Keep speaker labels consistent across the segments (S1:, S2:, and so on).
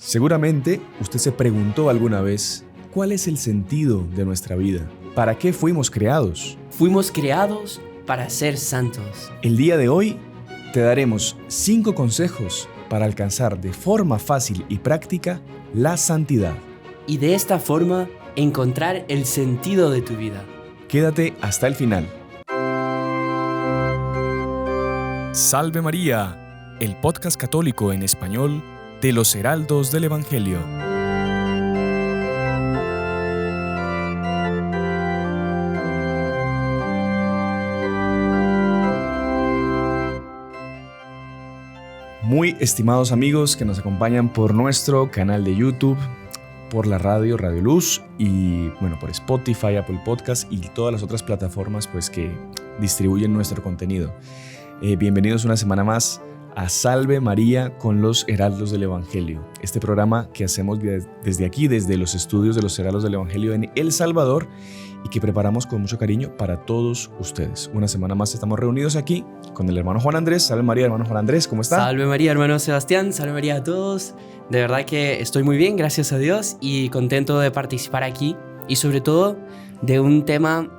S1: Seguramente usted se preguntó alguna vez, ¿cuál es el sentido de nuestra vida? ¿Para qué fuimos creados?
S2: Fuimos creados para ser santos.
S1: El día de hoy te daremos 5 consejos para alcanzar de forma fácil y práctica la santidad.
S2: Y de esta forma encontrar el sentido de tu vida.
S1: Quédate hasta el final. Salve María, el podcast católico en español de los Heraldos del Evangelio. Muy estimados amigos que nos acompañan por nuestro canal de YouTube, por la Radio Luz y por Spotify, Apple Podcast y todas las otras plataformas que distribuyen nuestro contenido. Bienvenidos una semana más a Salve María con los Heraldos del Evangelio. Este programa que hacemos desde aquí, desde los estudios de los Heraldos del Evangelio en El Salvador y que preparamos con mucho cariño para todos ustedes. Una semana más estamos reunidos aquí con el hermano Juan Andrés. Salve María, hermano Juan Andrés, ¿cómo está?
S2: Salve María, hermano Sebastián. Salve María a todos. De verdad que estoy muy bien, gracias a Dios, y contento de participar aquí y sobre todo de un tema,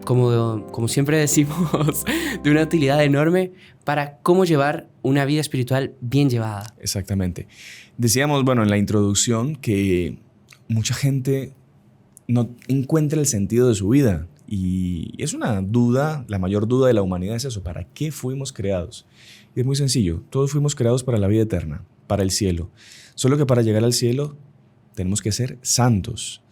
S2: como siempre decimos, de una utilidad enorme para cómo llevar una vida espiritual bien llevada.
S1: Exactamente. Decíamos, en la introducción que mucha gente no encuentra el sentido de su vida y es una duda, la mayor duda de la humanidad es eso, ¿para qué fuimos creados? Y es muy sencillo, todos fuimos creados para la vida eterna, para el cielo. Solo que para llegar al cielo tenemos que ser santos.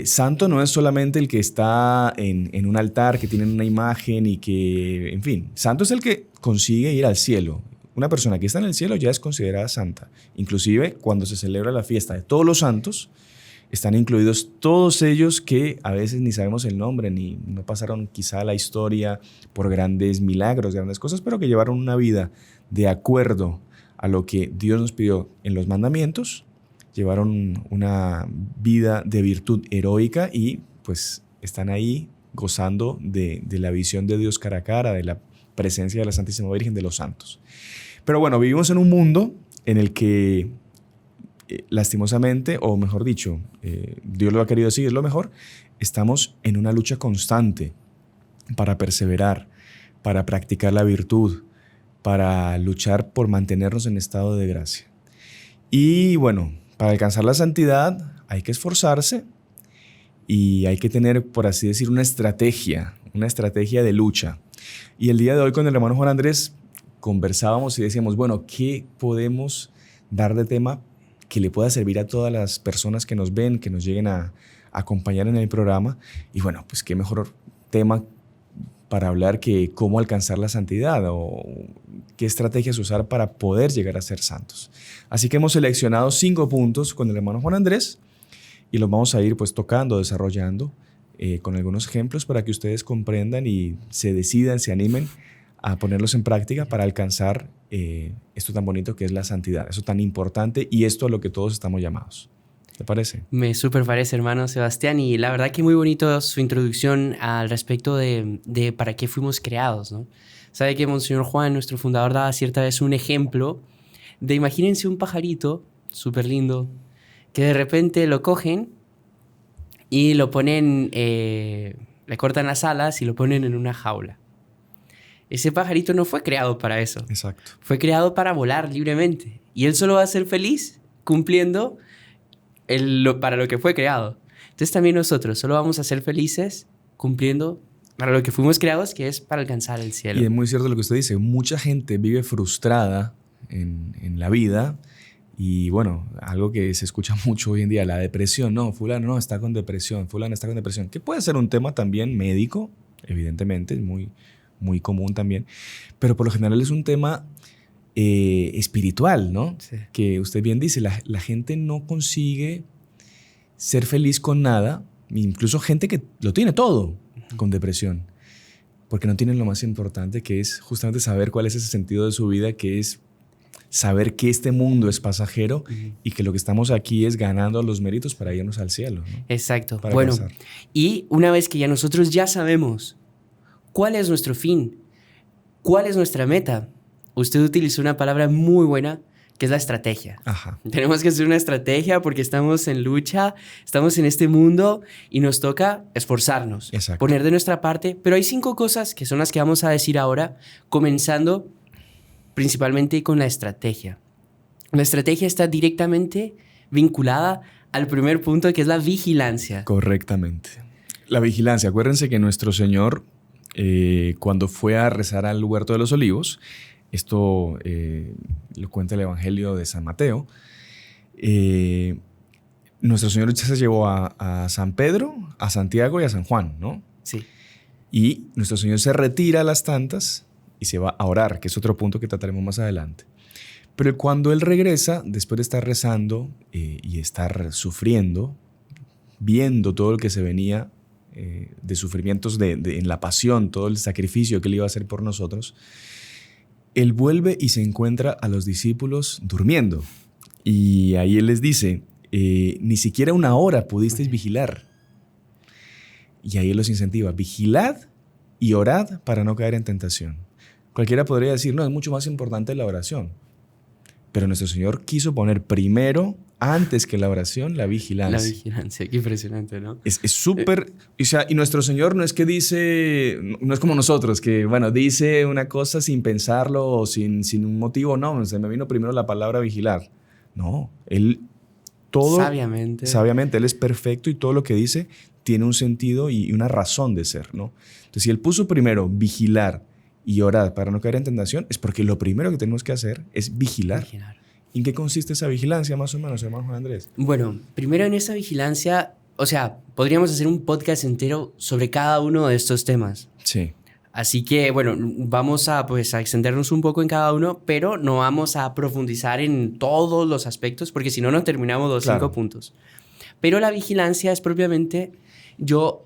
S1: Santo no es solamente el que está en un altar, que tiene una imagen y que, en fin, santo es el que consigue ir al cielo. Una persona que está en el cielo ya es considerada santa. Inclusive cuando se celebra la fiesta de todos los santos, están incluidos todos ellos que a veces ni sabemos el nombre, ni no pasaron quizá a la historia por grandes milagros, grandes cosas, pero que llevaron una vida de acuerdo a lo que Dios nos pidió en los mandamientos. Llevaron una vida de virtud heroica y están ahí gozando de la visión de Dios cara a cara, de la presencia de la Santísima Virgen, de los santos. Pero vivimos en un mundo en el que lastimosamente, o mejor dicho, Dios lo ha querido así, es lo mejor, estamos en una lucha constante para perseverar, para practicar la virtud, para luchar por mantenernos en estado de gracia. Y para alcanzar la santidad hay que esforzarse y hay que tener, por así decir, una estrategia de lucha. Y el día de hoy con el hermano Juan Andrés conversábamos y decíamos, ¿qué podemos dar de tema que le pueda servir a todas las personas que nos ven, que nos lleguen a acompañar en el programa? Y qué mejor tema para hablar que cómo alcanzar la santidad o qué estrategias usar para poder llegar a ser santos. Así que hemos seleccionado 5 puntos con el hermano Juan Andrés y los vamos a ir tocando, desarrollando con algunos ejemplos para que ustedes comprendan y se decidan, se animen a ponerlos en práctica para alcanzar esto tan bonito que es la santidad, eso tan importante y esto a lo que todos estamos llamados. ¿Te parece?
S2: Me súper parece, hermano Sebastián, y la verdad que muy bonito su introducción al respecto de para qué fuimos creados, ¿no? Sabe que Monseñor Juan, nuestro fundador, daba cierta vez un ejemplo de, imagínense un pajarito súper lindo, que de repente lo cogen y lo ponen, le cortan las alas y lo ponen en una jaula. Ese pajarito no fue creado para eso.
S1: Exacto.
S2: Fue creado para volar libremente. Y él solo va a ser feliz cumpliendo para lo que fue creado. Entonces también nosotros solo vamos a ser felices cumpliendo para lo que fuimos creados, que es para alcanzar el cielo.
S1: Y es muy cierto lo que usted dice. Mucha gente vive frustrada en la vida y algo que se escucha mucho hoy en día, la depresión. No, fulano no está con depresión, fulano está con depresión. Que puede ser un tema también médico, evidentemente, es muy común también. Pero por lo general es un tema espiritual, ¿no?
S2: Sí.
S1: Que usted bien dice, la gente no consigue ser feliz con nada, incluso gente que lo tiene todo con depresión, porque no tienen lo más importante, que es justamente saber cuál es ese sentido de su vida, que es saber que este mundo es pasajero y que lo que estamos aquí es ganando los méritos para irnos al cielo, ¿no?
S2: Exacto.
S1: Para alcanzar.
S2: Y una vez que ya nosotros ya sabemos cuál es nuestro fin, cuál es nuestra meta, usted utilizó una palabra muy buena que es la estrategia.
S1: Ajá.
S2: Tenemos que hacer una estrategia porque estamos en lucha, estamos en este mundo y nos toca esforzarnos,
S1: Exacto.
S2: poner de nuestra parte. Pero hay 5 cosas que son las que vamos a decir ahora, comenzando principalmente con la estrategia. La estrategia está directamente vinculada al primer punto, que es la vigilancia.
S1: Correctamente. La vigilancia. Acuérdense que nuestro Señor, cuando fue a rezar al Huerto de los Olivos, esto lo cuenta el Evangelio de San Mateo, nuestro Señor se llevó a San Pedro, a Santiago y a San Juan, ¿no?
S2: Sí.
S1: Y nuestro Señor se retira a las tantas y se va a orar, que es otro punto que trataremos más adelante. Pero cuando Él regresa, después de estar rezando y estar sufriendo, viendo todo lo que se venía de sufrimientos en la pasión, todo el sacrificio que Él iba a hacer por nosotros, Él vuelve y se encuentra a los discípulos durmiendo. Y ahí Él les dice, ni siquiera una hora pudisteis vigilar. Y ahí Él los incentiva, vigilad y orad para no caer en tentación. Cualquiera podría decir, no, es mucho más importante la oración. Pero nuestro Señor quiso poner primero, antes que la oración, la vigilancia.
S2: La vigilancia, qué impresionante, ¿no?
S1: Es súper... O sea, y nuestro Señor no es que dice... No es como nosotros, que, bueno, dice una cosa sin pensarlo o sin un motivo. No, se me vino primero la palabra vigilar. No, Él todo... Sabiamente, Él es perfecto y todo lo que dice tiene un sentido y una razón de ser, ¿no? Entonces, si Él puso primero vigilar y orar para no caer en tentación, es porque lo primero que tenemos que hacer es vigilar. ¿En qué consiste esa vigilancia, más o menos, hermano Juan Andrés?
S2: Bueno, primero en esa vigilancia, o sea, podríamos hacer un podcast entero sobre cada uno de estos temas.
S1: Sí.
S2: Así que, bueno, vamos a extendernos un poco en cada uno, pero no vamos a profundizar en todos los aspectos, porque si no, no terminamos los 5 puntos. Pero la vigilancia es propiamente yo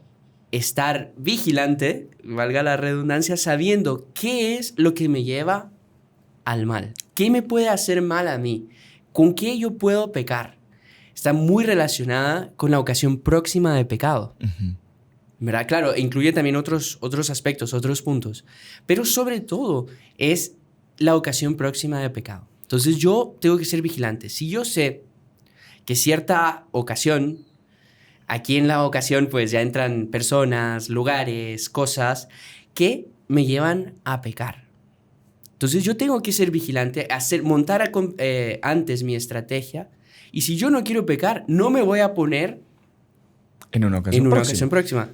S2: estar vigilante, valga la redundancia, sabiendo qué es lo que me lleva al mal. ¿Qué me puede hacer mal a mí? ¿Con qué yo puedo pecar? Está muy relacionada con la ocasión próxima de pecado.
S1: Uh-huh.
S2: ¿Verdad? Claro, incluye también otros aspectos, otros puntos. Pero sobre todo es la ocasión próxima de pecado. Entonces yo tengo que ser vigilante. Si yo sé que cierta ocasión, aquí en la ocasión pues ya entran personas, lugares, cosas que me llevan a pecar. Entonces yo tengo que ser vigilante, montar antes mi estrategia. Y si yo no quiero pecar, no me voy a poner
S1: en una ocasión
S2: próxima.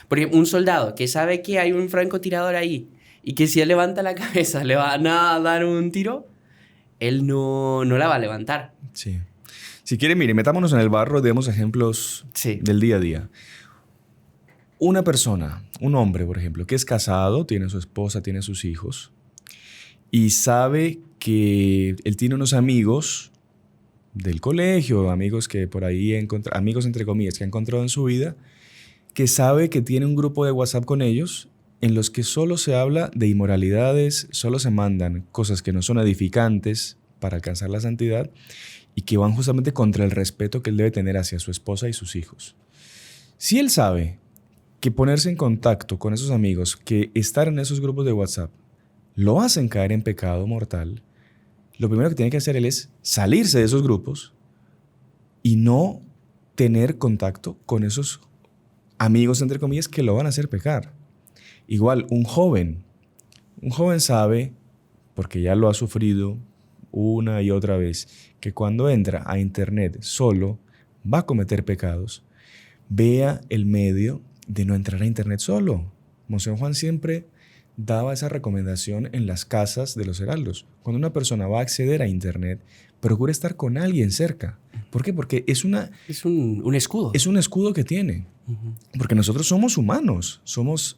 S2: Porque un soldado que sabe que hay un francotirador ahí y que si él levanta la cabeza le van a dar un tiro, él no la va a levantar.
S1: Sí. Si quiere, mire, metámonos en el barro, demos ejemplos del día a día. Una persona, un hombre, por ejemplo, que es casado, tiene su esposa, tiene sus hijos, y sabe que él tiene unos amigos del colegio, amigos que por ahí amigos entre comillas que ha encontrado en su vida, que sabe que tiene un grupo de WhatsApp con ellos en los que solo se habla de inmoralidades, solo se mandan cosas que no son edificantes para alcanzar la santidad y que van justamente contra el respeto que él debe tener hacia su esposa y sus hijos. Si él sabe que ponerse en contacto con esos amigos, que estar en esos grupos de WhatsApp, lo hacen caer en pecado mortal, lo primero que tiene que hacer él es salirse de esos grupos y no tener contacto con esos amigos, entre comillas, que lo van a hacer pecar. Igual, un joven sabe, porque ya lo ha sufrido una y otra vez, que cuando entra a internet solo va a cometer pecados. Vea el medio de no entrar a internet solo. Monseñor Juan siempre daba esa recomendación en las casas de los heraldos. Cuando una persona va a acceder a internet, procura estar con alguien cerca. ¿Por qué? Porque es un escudo. Es un escudo que tiene. Uh-huh. Porque nosotros somos humanos, somos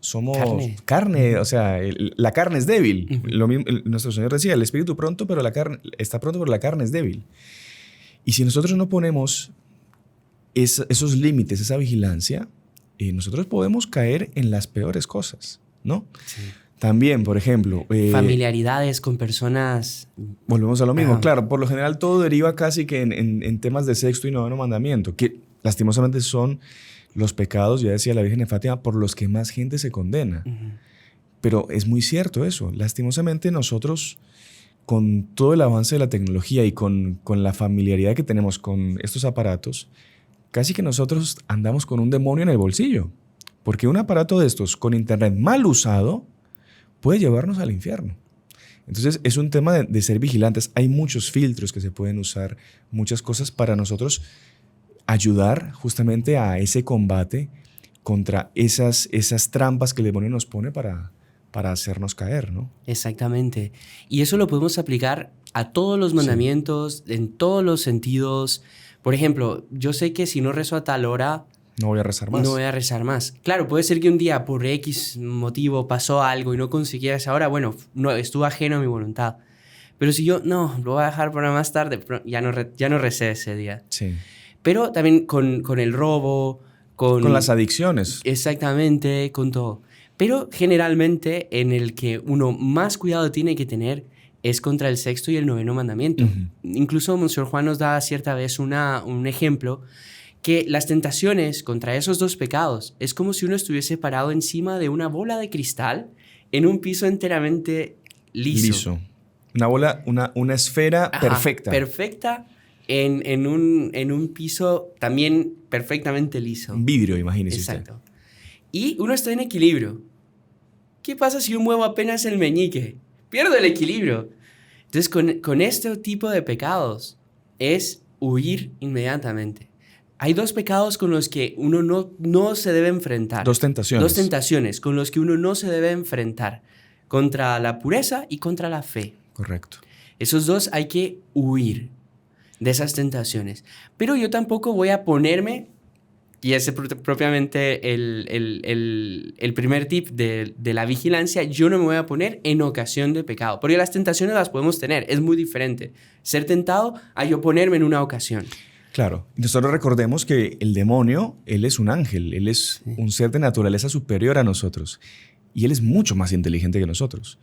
S1: carne, o sea, la carne es débil. Uh-huh. Lo mismo, nuestro Señor decía, el espíritu pronto, pero la carne está pronto, pero la carne es débil. Y si nosotros no ponemos esos límites, esa vigilancia, nosotros podemos caer en las peores cosas, ¿no? Sí. También, por ejemplo...
S2: familiaridades con personas...
S1: Volvemos a lo mismo. Claro, por lo general todo deriva casi que en temas de sexto y noveno mandamiento, que lastimosamente son los pecados, ya decía la Virgen de Fátima, por los que más gente se condena. Uh-huh. Pero es muy cierto eso. Lastimosamente nosotros con todo el avance de la tecnología y con la familiaridad que tenemos con estos aparatos, casi que nosotros andamos con un demonio en el bolsillo. Porque un aparato de estos con internet mal usado puede llevarnos al infierno. Entonces es un tema de ser vigilantes. Hay muchos filtros que se pueden usar, muchas cosas para nosotros ayudar justamente a ese combate contra esas trampas que el demonio nos pone para hacernos caer, ¿no?
S2: Exactamente. Y eso lo podemos aplicar a todos los mandamientos, en todos los sentidos. Por ejemplo, yo sé que si no rezo a tal hora,
S1: no voy a rezar más.
S2: No voy a rezar más. Claro, puede ser que un día por X motivo pasó algo y no conseguí esa hora. Bueno, no, estuvo ajeno a mi voluntad. Pero si yo, no, lo voy a dejar para más tarde, ya no recé ese día.
S1: Sí.
S2: Pero también con el robo,
S1: con las adicciones.
S2: Exactamente, con todo. Pero generalmente en el que uno más cuidado tiene que tener es contra el sexto y el noveno mandamiento. Incluso Monseñor Juan nos da cierta vez un ejemplo que las tentaciones contra esos dos pecados es como si uno estuviese parado encima de una bola de cristal en un piso enteramente liso.
S1: Una bola, una esfera perfecta.
S2: Perfecta en un piso también perfectamente liso.
S1: Vidrio, imagínese.
S2: Exacto.
S1: Usted.
S2: Y uno está en equilibrio. ¿Qué pasa si yo muevo apenas el meñique? Pierdo el equilibrio. Entonces, con este tipo de pecados es huir inmediatamente. Hay dos pecados con los que uno no se debe enfrentar.
S1: Dos tentaciones.
S2: Dos tentaciones con los que uno no se debe enfrentar. Contra la pureza y contra la fe.
S1: Correcto.
S2: Esos dos hay que huir de esas tentaciones. Pero yo tampoco voy a ponerme, y ese propiamente el primer tip de la vigilancia, yo no me voy a poner en ocasión de pecado. Porque las tentaciones las podemos tener, es muy diferente. Ser tentado a yo ponerme en una ocasión.
S1: Claro. Nosotros recordemos que el demonio, él es un ángel, él es un ser de naturaleza superior a nosotros. Y él es mucho más inteligente que nosotros.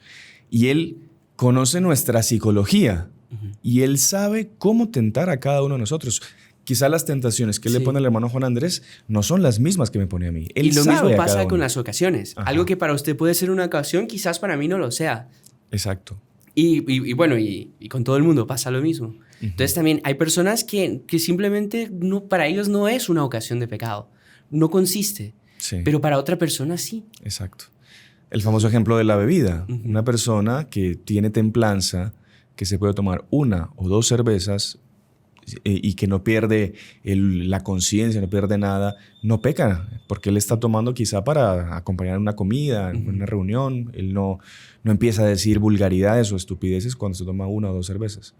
S1: Y él conoce nuestra psicología. Y él sabe cómo tentar a cada uno de nosotros. Quizá las tentaciones que él le pone al hermano Juan Andrés no son las mismas que me pone a mí. Él
S2: y lo
S1: sabe
S2: mismo pasa con las ocasiones.
S1: Ajá.
S2: Algo que para usted puede ser una ocasión, quizás para mí no lo sea.
S1: Exacto.
S2: Y bueno, y con todo el mundo pasa lo mismo. Entonces también hay personas que simplemente para ellos no es una ocasión de pecado. No consiste.
S1: Sí.
S2: Pero para otra persona sí.
S1: Exacto. El famoso ejemplo de la bebida. Una persona que tiene templanza, que se puede tomar 1 o 2 cervezas y que no pierde la conciencia, no pierde nada, no peca, porque él está tomando quizá para acompañar una comida, en una reunión. Él no empieza a decir vulgaridades o estupideces cuando se toma 1 o 2 cervezas.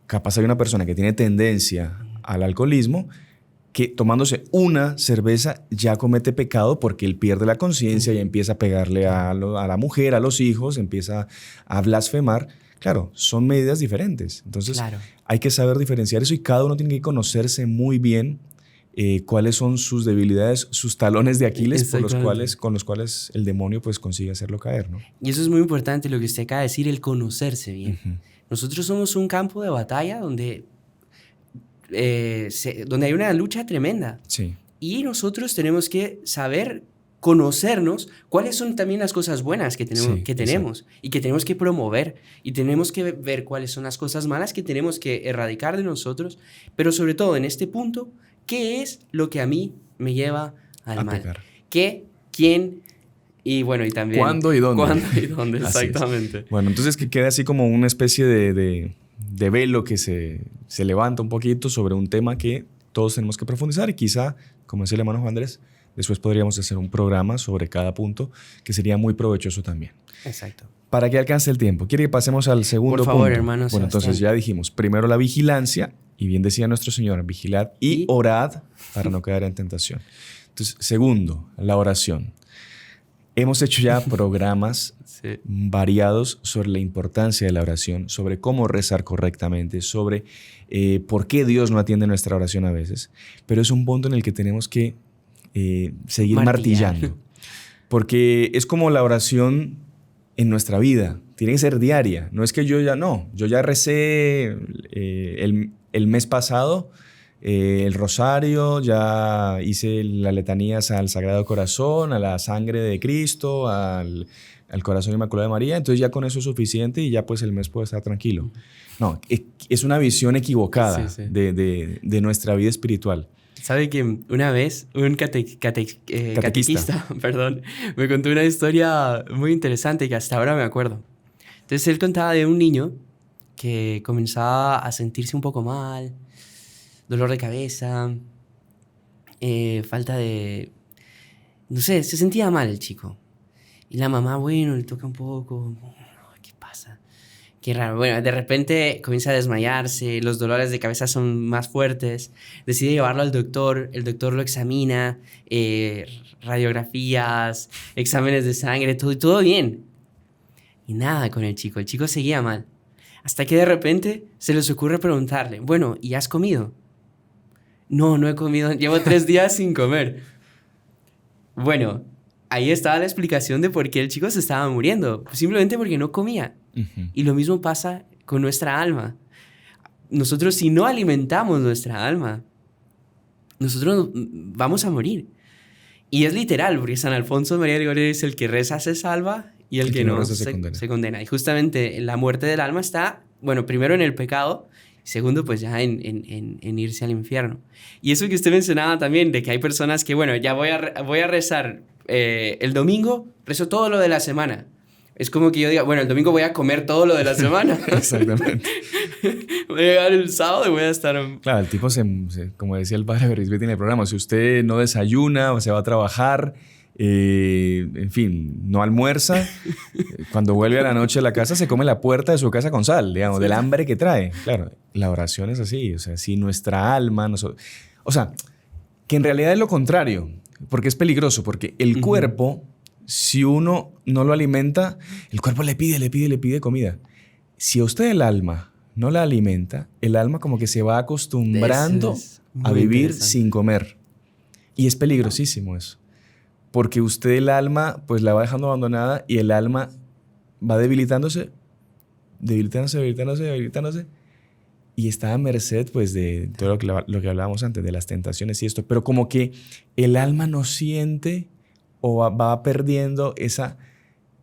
S1: Capaz hay una persona que tiene tendencia al alcoholismo que tomándose 1 cerveza ya comete pecado porque él pierde la conciencia y empieza a pegarle a la mujer, a los hijos, empieza a blasfemar. Claro, son medidas diferentes. Entonces hay que saber diferenciar eso y cada uno tiene que conocerse muy bien cuáles son sus debilidades, sus talones de Aquiles con los cuales el demonio pues consigue hacerlo caer, ¿no?
S2: Y eso es muy importante lo que usted acaba de decir, el conocerse bien. Nosotros somos un campo de batalla donde hay una lucha tremenda.
S1: Sí.
S2: Y nosotros tenemos que saber conocernos cuáles son también las cosas buenas que tenemos y que tenemos que promover, y tenemos que ver cuáles son las cosas malas que tenemos que erradicar de nosotros, pero sobre todo en este punto, ¿qué es lo que a mí me lleva al mal?
S1: Pecar.
S2: ¿Qué? ¿Quién? Y bueno, y también...
S1: ¿Cuándo y dónde?
S2: ¿Cuándo y dónde? Exactamente.
S1: Bueno, entonces que queda así como una especie de velo que se levanta un poquito sobre un tema que todos tenemos que profundizar y quizá, como decía el hermano Juan Andrés, después podríamos hacer un programa sobre cada punto que sería muy provechoso también.
S2: Exacto.
S1: Para que alcance el tiempo, ¿quiere que pasemos al segundo punto?
S2: Por favor, hermano
S1: Bueno, entonces ya dijimos, primero la vigilancia, y bien decía nuestro Señor, vigilad y orad para no caer en tentación. Entonces, segundo, la oración. Hemos hecho ya programas variados sobre la importancia de la oración, sobre cómo rezar correctamente, sobre por qué Dios no atiende nuestra oración a veces, pero es un punto en el que tenemos que seguir martillando. Porque es como la oración en nuestra vida. Tiene que ser diaria. No es que yo ya recé el mes pasado el rosario, ya hice las letanías al Sagrado Corazón, a la sangre de Cristo, al Corazón Inmaculado de María, entonces ya con eso es suficiente y ya pues el mes puede estar tranquilo. No, es una visión equivocada
S2: Sí, sí.
S1: de nuestra vida espiritual.
S2: ¿Sabe que una vez un catequista, perdón, me contó una historia muy interesante que hasta ahora me acuerdo? Entonces él contaba de un niño que comenzaba a sentirse un poco mal, dolor de cabeza, falta de... No sé, se sentía mal el chico. Y la mamá, bueno, le toca un poco. ¿Qué pasa? Qué raro. Bueno, de repente comienza a desmayarse, los dolores de cabeza son más fuertes. Decide llevarlo al doctor, el doctor lo examina, radiografías, exámenes de sangre, todo bien. Y nada con el chico seguía mal. Hasta que de repente se les ocurre preguntarle, bueno, ¿y has comido? No, no he comido, llevo 3 días sin comer. Bueno, ahí estaba la explicación de por qué el chico se estaba muriendo, simplemente porque no comía.
S1: Uh-huh.
S2: Y lo mismo pasa con nuestra alma. Nosotros, si no alimentamos nuestra alma, nosotros vamos a morir. Y es literal, porque San Alfonso María de Gregorio dice, el que reza se salva y el que no
S1: reza
S2: se condena. Y justamente la muerte del alma está, bueno, primero en el pecado, segundo, pues ya en irse al infierno. Y eso que usted mencionaba también, de que hay personas que, bueno, ya voy a rezar el domingo, rezo todo lo de la semana. Es como que yo diga, bueno, el domingo voy a comer todo lo de la semana.
S1: Exactamente.
S2: Voy a llegar el sábado y voy a estar...
S1: Claro, el tipo, como decía el padre Berisbetti en el programa, si usted no desayuna o se va a trabajar, en fin, no almuerza, cuando vuelve a la noche a la casa se come la puerta de su casa con sal, digamos, del hambre que trae. Claro, la oración es así, o sea, si nuestra alma... o sea, que en realidad es lo contrario, porque es peligroso, porque el cuerpo... Si uno no lo alimenta, el cuerpo le pide comida. Si a usted el alma no la alimenta, el alma como que se va acostumbrando a vivir sin comer. Y es peligrosísimo eso. Porque usted el alma pues la va dejando abandonada y el alma va debilitándose y está a merced pues de todo lo que hablábamos antes, de las tentaciones y esto. Pero como que el alma no siente... o va perdiendo ese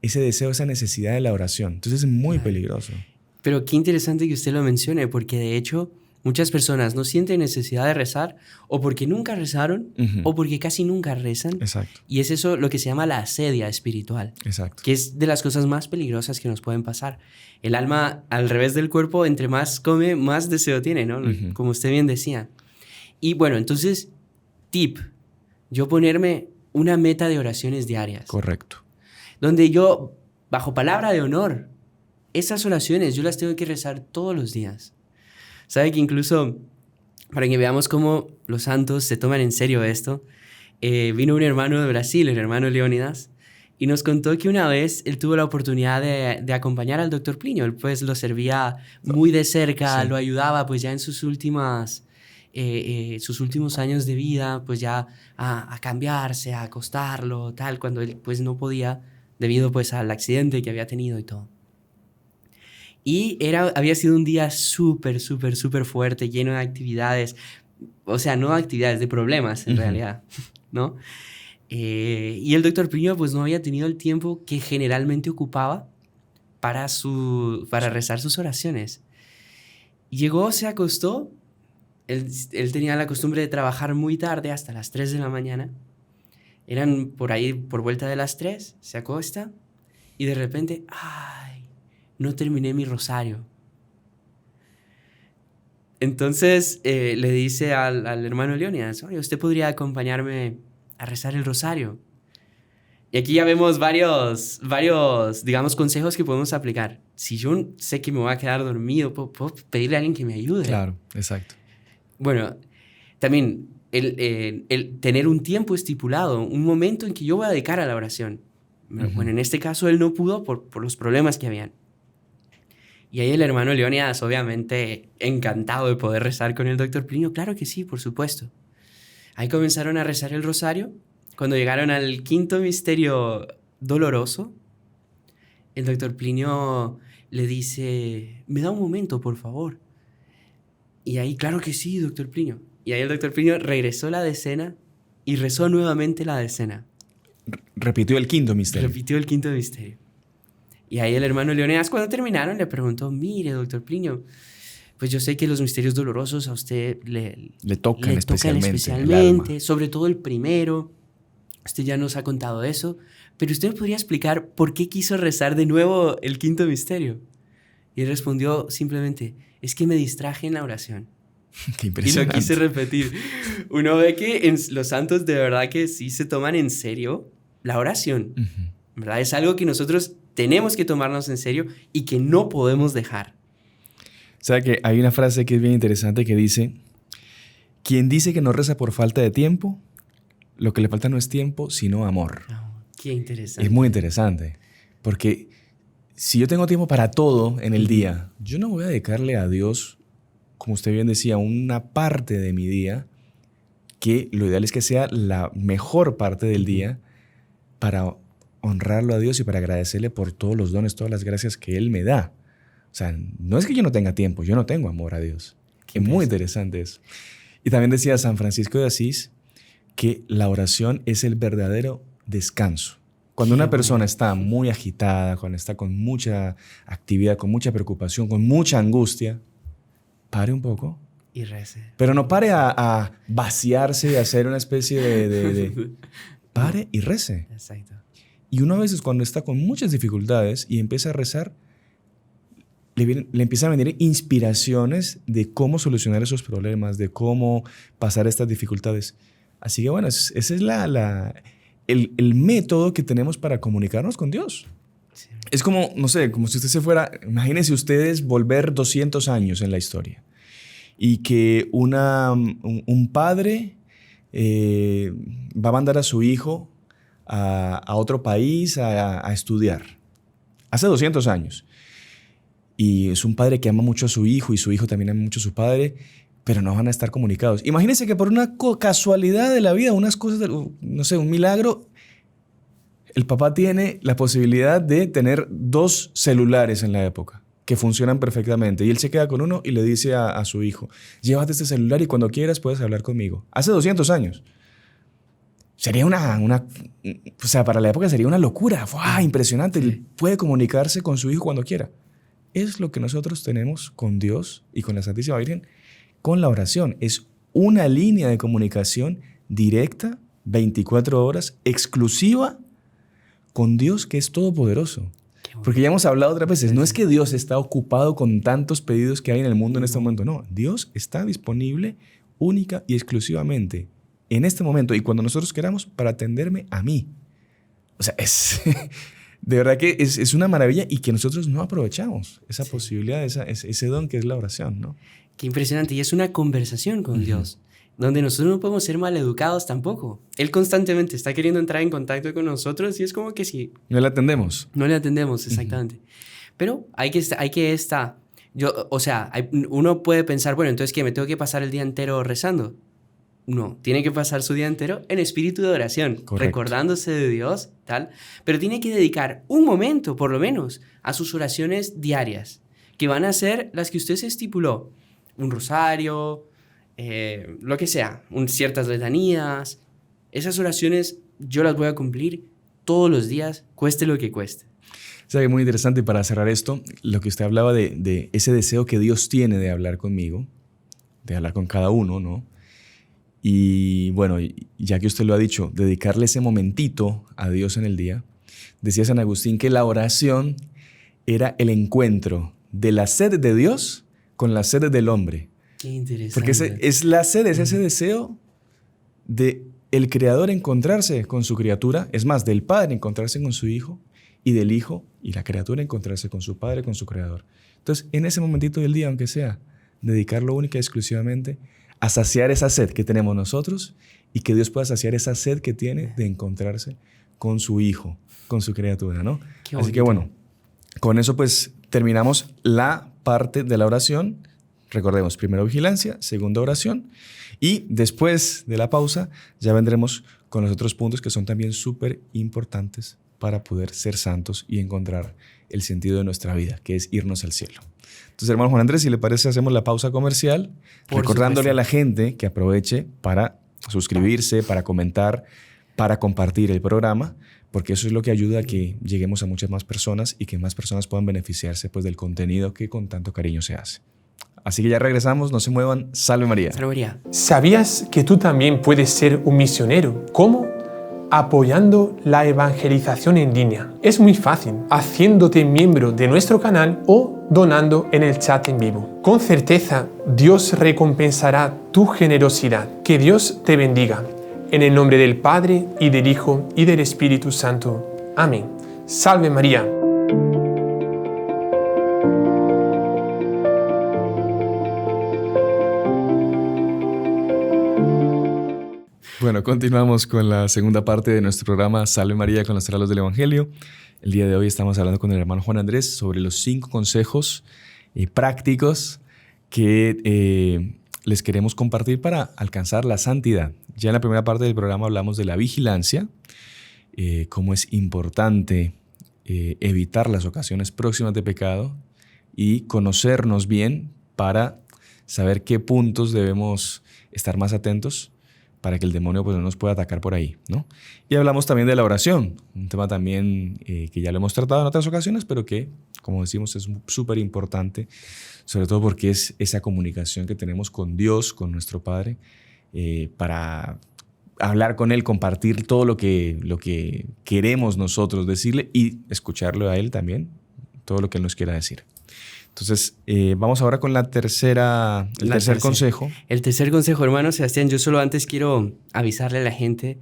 S1: deseo, esa necesidad de la oración. Entonces es muy peligroso.
S2: Pero qué interesante que usted lo mencione, porque de hecho muchas personas no sienten necesidad de rezar o porque nunca rezaron o porque casi nunca rezan.
S1: Exacto.
S2: Y es eso lo que se llama la asedia espiritual.
S1: Exacto.
S2: Que es de las cosas más peligrosas que nos pueden pasar. El alma, al revés del cuerpo, entre más come, más deseo tiene, ¿no? Como usted bien decía. Y bueno, entonces, tip, yo ponerme una meta de oraciones diarias.
S1: Correcto.
S2: Donde yo, bajo palabra de honor, esas oraciones yo las tengo que rezar todos los días. ¿Sabe que incluso, para que veamos cómo los santos se toman en serio esto, vino un hermano de Brasil, el hermano Leónidas, y nos contó que una vez él tuvo la oportunidad de acompañar al doctor Plinio. Él pues lo servía muy de cerca, lo ayudaba pues ya en sus últimos años de vida, pues ya a cambiarse, a acostarlo, tal, cuando él pues no podía debido pues al accidente que había tenido y todo. Y había sido un día súper fuerte, lleno de actividades, o sea, no actividades, de problemas en realidad, ¿no? Y el doctor Plinio pues no había tenido el tiempo que generalmente ocupaba para rezar sus oraciones. Llegó, se acostó. Él tenía la costumbre de trabajar muy tarde, hasta las 3 de la mañana. Eran por ahí, por vuelta de las 3, se acuesta y de repente, ¡ay! No terminé mi rosario. Entonces le dice al hermano Leónidas, oye, ¿usted podría acompañarme a rezar el rosario? Y aquí ya vemos varios, digamos, consejos que podemos aplicar. Si yo sé que me voy a quedar dormido, puedo pedirle a alguien que me ayude.
S1: Claro, exacto.
S2: Bueno, también el tener un tiempo estipulado, un momento en que yo voy a dedicar a la oración. Bueno, en este caso él no pudo por los problemas que habían. Y ahí el hermano Leónidas, obviamente, encantado de poder rezar con el doctor Plinio. Claro que sí, por supuesto. Ahí comenzaron a rezar el rosario. Cuando llegaron al quinto misterio doloroso, el doctor Plinio le dice, ¿me da un momento, por favor? Y ahí, claro que sí, doctor Plinio. Y ahí el doctor Plinio regresó la decena y rezó nuevamente la decena.
S1: Repitió el quinto misterio.
S2: Repitió el quinto misterio. Y ahí el hermano Leonidas, cuando terminaron, le preguntó, mire, doctor Plinio, pues yo sé que los misterios dolorosos a usted
S1: le tocan especialmente, el alma.
S2: Sobre todo el primero. Usted ya nos ha contado eso, pero usted me podría explicar por qué quiso rezar de nuevo el quinto misterio. Y él respondió simplemente, es que me distraje en la oración.
S1: Qué impresionante.
S2: Y lo quise repetir. Uno ve que en los santos de verdad que sí se toman en serio la oración. ¿Verdad? Es algo que nosotros tenemos que tomarnos en serio y que no podemos dejar.
S1: O sea que hay una frase que es bien interesante que dice, quien dice que no reza por falta de tiempo, lo que le falta no es tiempo, sino amor.
S2: Oh, qué interesante.
S1: Es muy interesante, porque si yo tengo tiempo para todo en el día, yo no voy a dedicarle a Dios, como usted bien decía, una parte de mi día, que lo ideal es que sea la mejor parte del día para honrarlo a Dios y para agradecerle por todos los dones, todas las gracias que Él me da. O sea, no es que yo no tenga tiempo, yo no tengo amor a Dios. Es muy interesante eso. Y también decía San Francisco de Asís que la oración es el verdadero descanso. Cuando una persona está muy agitada, cuando está con mucha actividad, con mucha preocupación, con mucha angustia, pare un poco.
S2: Y rece.
S1: Pero no pare a vaciarse y a hacer una especie de... Pare y rece.
S2: Exacto.
S1: Y uno a veces cuando está con muchas dificultades y empieza a rezar, le empiezan a venir inspiraciones de cómo solucionar esos problemas, de cómo pasar estas dificultades. Así que bueno, ese es el método que tenemos para comunicarnos con Dios. Sí. Es como, no sé, como si usted se fuera, imagínense ustedes volver 200 años en la historia y que un padre va a mandar a su hijo a otro país a estudiar. Hace 200 años. Y es un padre que ama mucho a su hijo y su hijo también ama mucho a su padre, pero no van a estar comunicados. Imagínense que por una casualidad de la vida, unas cosas, no sé, un milagro, el papá tiene la posibilidad de tener 2 celulares en la época que funcionan perfectamente. Y él se queda con uno y le dice a su hijo, llévate este celular y cuando quieras puedes hablar conmigo. Hace 200 años. Sería o sea, para la época sería una locura. ¡Wow! Impresionante. Él puede comunicarse con su hijo cuando quiera. Es lo que nosotros tenemos con Dios y con la Santísima Virgen, con la oración. Es una línea de comunicación directa, 24 horas, exclusiva, con Dios que es todopoderoso. Porque ya hemos hablado otras veces, no es que Dios está ocupado con tantos pedidos que hay en el mundo en este momento, no. Dios está disponible única y exclusivamente en este momento y cuando nosotros queramos para atenderme a mí. O sea, de verdad que es una maravilla y que nosotros no aprovechamos esa posibilidad, ese don que es la oración, ¿no?
S2: Qué impresionante. Y es una conversación con Dios, donde nosotros no podemos ser maleducados tampoco. Él constantemente está queriendo entrar en contacto con nosotros y es como que sí.
S1: No le atendemos.
S2: No le atendemos, exactamente. Pero uno puede pensar, bueno, entonces ¿qué? ¿Me tengo que pasar el día entero rezando? No, tiene que pasar su día entero en espíritu de oración,
S1: correcto,
S2: recordándose de Dios, tal. Pero tiene que dedicar un momento, por lo menos, a sus oraciones diarias, que van a ser las que usted se estipuló. Un rosario, lo que sea, ciertas letanías. Esas oraciones yo las voy a cumplir todos los días, cueste lo que cueste.
S1: O sea, que muy interesante para cerrar esto, lo que usted hablaba de ese deseo que Dios tiene de hablar conmigo, de hablar con cada uno, ¿no? Y bueno, ya que usted lo ha dicho, dedicarle ese momentito a Dios en el día. Decía San Agustín que la oración era el encuentro de la sed de Dios con la sed del hombre.
S2: Qué interesante.
S1: Porque es la sed, es ese deseo de el Creador encontrarse con su criatura, es más, del Padre encontrarse con su Hijo y del Hijo y la criatura encontrarse con su Padre, con su Creador. Entonces, en ese momentito del día, aunque sea, dedicarlo única y exclusivamente a saciar esa sed que tenemos nosotros y que Dios pueda saciar esa sed que tiene de encontrarse con su Hijo, con su criatura, ¿no? Así que bueno, con eso pues terminamos la parte de la oración. Recordemos, primero vigilancia, segunda oración y después de la pausa ya vendremos con los otros puntos que son también súper importantes para poder ser santos y encontrar el sentido de nuestra vida, que es irnos al cielo. Entonces, hermano Juan Andrés, si le parece, hacemos la pausa comercial, recordándole a la gente que aproveche para suscribirse, para comentar, para compartir el programa, porque eso es lo que ayuda a que lleguemos a muchas más personas y que más personas puedan beneficiarse pues, del contenido que con tanto cariño se hace. Así que ya regresamos, no se muevan. Salve María.
S2: Salve María.
S3: ¿Sabías que tú también puedes ser un misionero? ¿Cómo? Apoyando la evangelización en línea. Es muy fácil, haciéndote miembro de nuestro canal o donando en el chat en vivo. Con certeza, Dios recompensará tu generosidad. Que Dios te bendiga. En el nombre del Padre, y del Hijo, y del Espíritu Santo. Amén. Salve María.
S1: Bueno, continuamos con la segunda parte de nuestro programa Salve María con los heraldos del Evangelio. El día de hoy estamos hablando con el hermano Juan Andrés sobre los 5 consejos prácticos que les queremos compartir para alcanzar la santidad. Ya en la primera parte del programa hablamos de la vigilancia, cómo es importante evitar las ocasiones próximas de pecado y conocernos bien para saber qué puntos debemos estar más atentos para que el demonio pues, no nos pueda atacar por ahí, ¿no? Y hablamos también de la oración, un tema también que ya lo hemos tratado en otras ocasiones, pero que, como decimos, es súper importante, sobre todo porque es esa comunicación que tenemos con Dios, con nuestro Padre, para hablar con Él, compartir todo lo que queremos nosotros decirle y escucharlo a Él también, todo lo que Él nos quiera decir. Entonces, vamos ahora con el tercer consejo.
S2: El tercer consejo, hermano Sebastián, yo solo antes quiero avisarle a la gente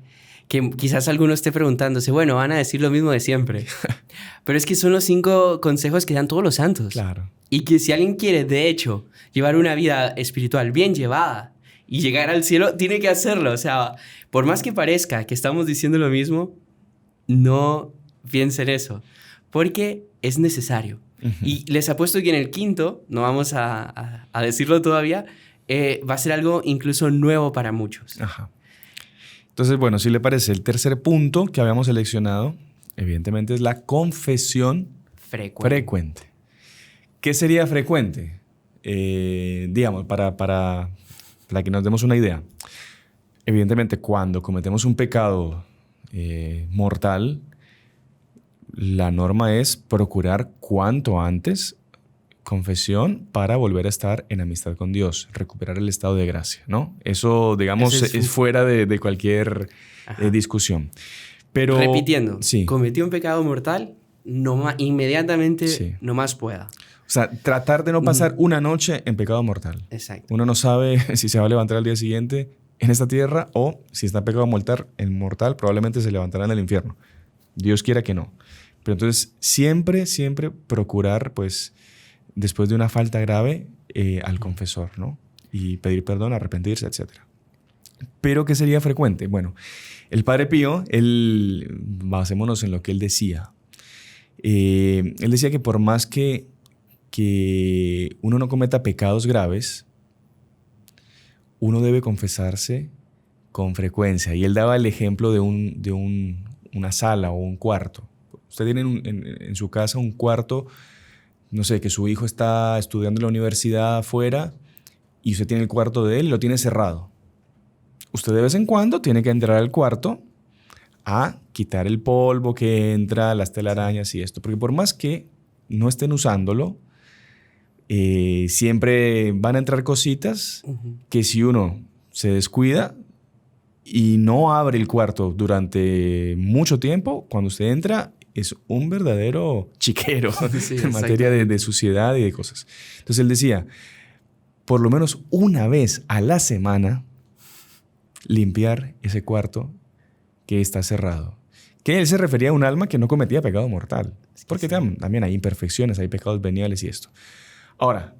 S2: que quizás alguno esté preguntándose, bueno, van a decir lo mismo de siempre. Pero es que son los 5 consejos que dan todos los santos.
S1: Claro.
S2: Y que si alguien quiere, de hecho, llevar una vida espiritual bien llevada y llegar al cielo, tiene que hacerlo. O sea, por más que parezca que estamos diciendo lo mismo, no piensen eso, porque es necesario. Uh-huh. Y les apuesto que en el 5, no vamos a decirlo todavía, va a ser algo incluso nuevo para muchos.
S1: Ajá. Entonces, bueno, si le parece, el tercer punto que habíamos seleccionado, evidentemente, es la confesión frecuente. ¿Qué sería frecuente? Digamos, para que nos demos una idea. Evidentemente, cuando cometemos un pecado mortal, la norma es procurar cuanto antes confesión para volver a estar en amistad con Dios, recuperar el estado de gracia, ¿no? Eso, digamos, es fuera de cualquier discusión. Pero,
S2: repitiendo,
S1: sí.
S2: Cometí un pecado mortal, inmediatamente no más pueda.
S1: O sea, tratar de no pasar una noche en pecado mortal.
S2: Exacto.
S1: Uno no sabe si se va a levantar al día siguiente en esta tierra o si está en pecado mortal, probablemente se levantará en el infierno. Dios quiera que no. Pero entonces siempre procurar, pues, después de una falta grave, al confesor, ¿no? Y pedir perdón, arrepentirse, etc. ¿Pero qué sería frecuente? Bueno, el Padre Pío, basémonos en lo que él decía. Él decía que por más que uno no cometa pecados graves, uno debe confesarse con frecuencia. Y él daba el ejemplo de una sala o un cuarto. Usted tiene en su casa un cuarto, no sé, que su hijo está estudiando en la universidad afuera y usted tiene el cuarto de él y lo tiene cerrado. Usted de vez en cuando tiene que entrar al cuarto a quitar el polvo que entra, las telarañas y esto. Porque por más que no estén usándolo, siempre van a entrar cositas que si uno se descuida y no abre el cuarto durante mucho tiempo, cuando usted entra es un verdadero chiquero en materia de suciedad y de cosas. Entonces él decía, por lo menos una vez a la semana, limpiar ese cuarto que está cerrado. Que él se refería a un alma que no cometía pecado mortal. Porque también hay imperfecciones, hay pecados veniales y esto. Ahora,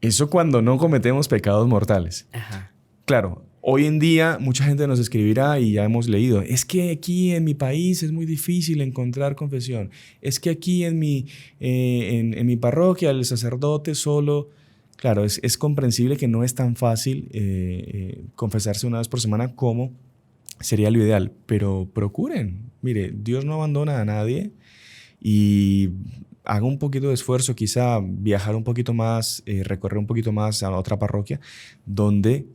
S1: eso cuando no cometemos pecados mortales.
S2: Ajá.
S1: Claro, hoy en día mucha gente nos escribirá y ya hemos leído, es que aquí en mi país es muy difícil encontrar confesión. Es que aquí en mi parroquia el sacerdote solo... Claro, es comprensible que no es tan fácil confesarse una vez por semana como sería lo ideal, pero procuren. Mire, Dios no abandona a nadie y haga un poquito de esfuerzo, quizá viajar un poquito más, recorrer un poquito más a otra parroquia, donde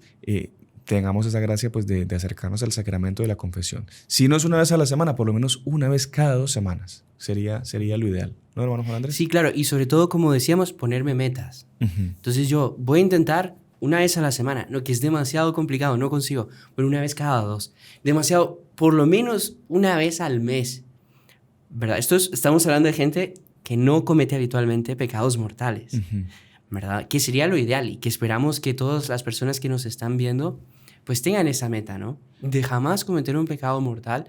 S1: tengamos esa gracia pues, de acercarnos al sacramento de la confesión. Si no es una vez a la semana, por lo menos una vez cada 2 semanas. Sería lo ideal. ¿No, hermano Juan Andrés?
S2: Sí, claro. Y sobre todo, como decíamos, ponerme metas. Entonces yo voy a intentar una vez a la semana. No, que es demasiado complicado, no consigo. Pero una vez cada 2. Demasiado, por lo menos una vez al mes. ¿Verdad? Estamos hablando de gente que no comete habitualmente pecados mortales. ¿Verdad? Que sería lo ideal y que esperamos que todas las personas que nos están viendo pues tengan esa meta, ¿no? De jamás cometer un pecado mortal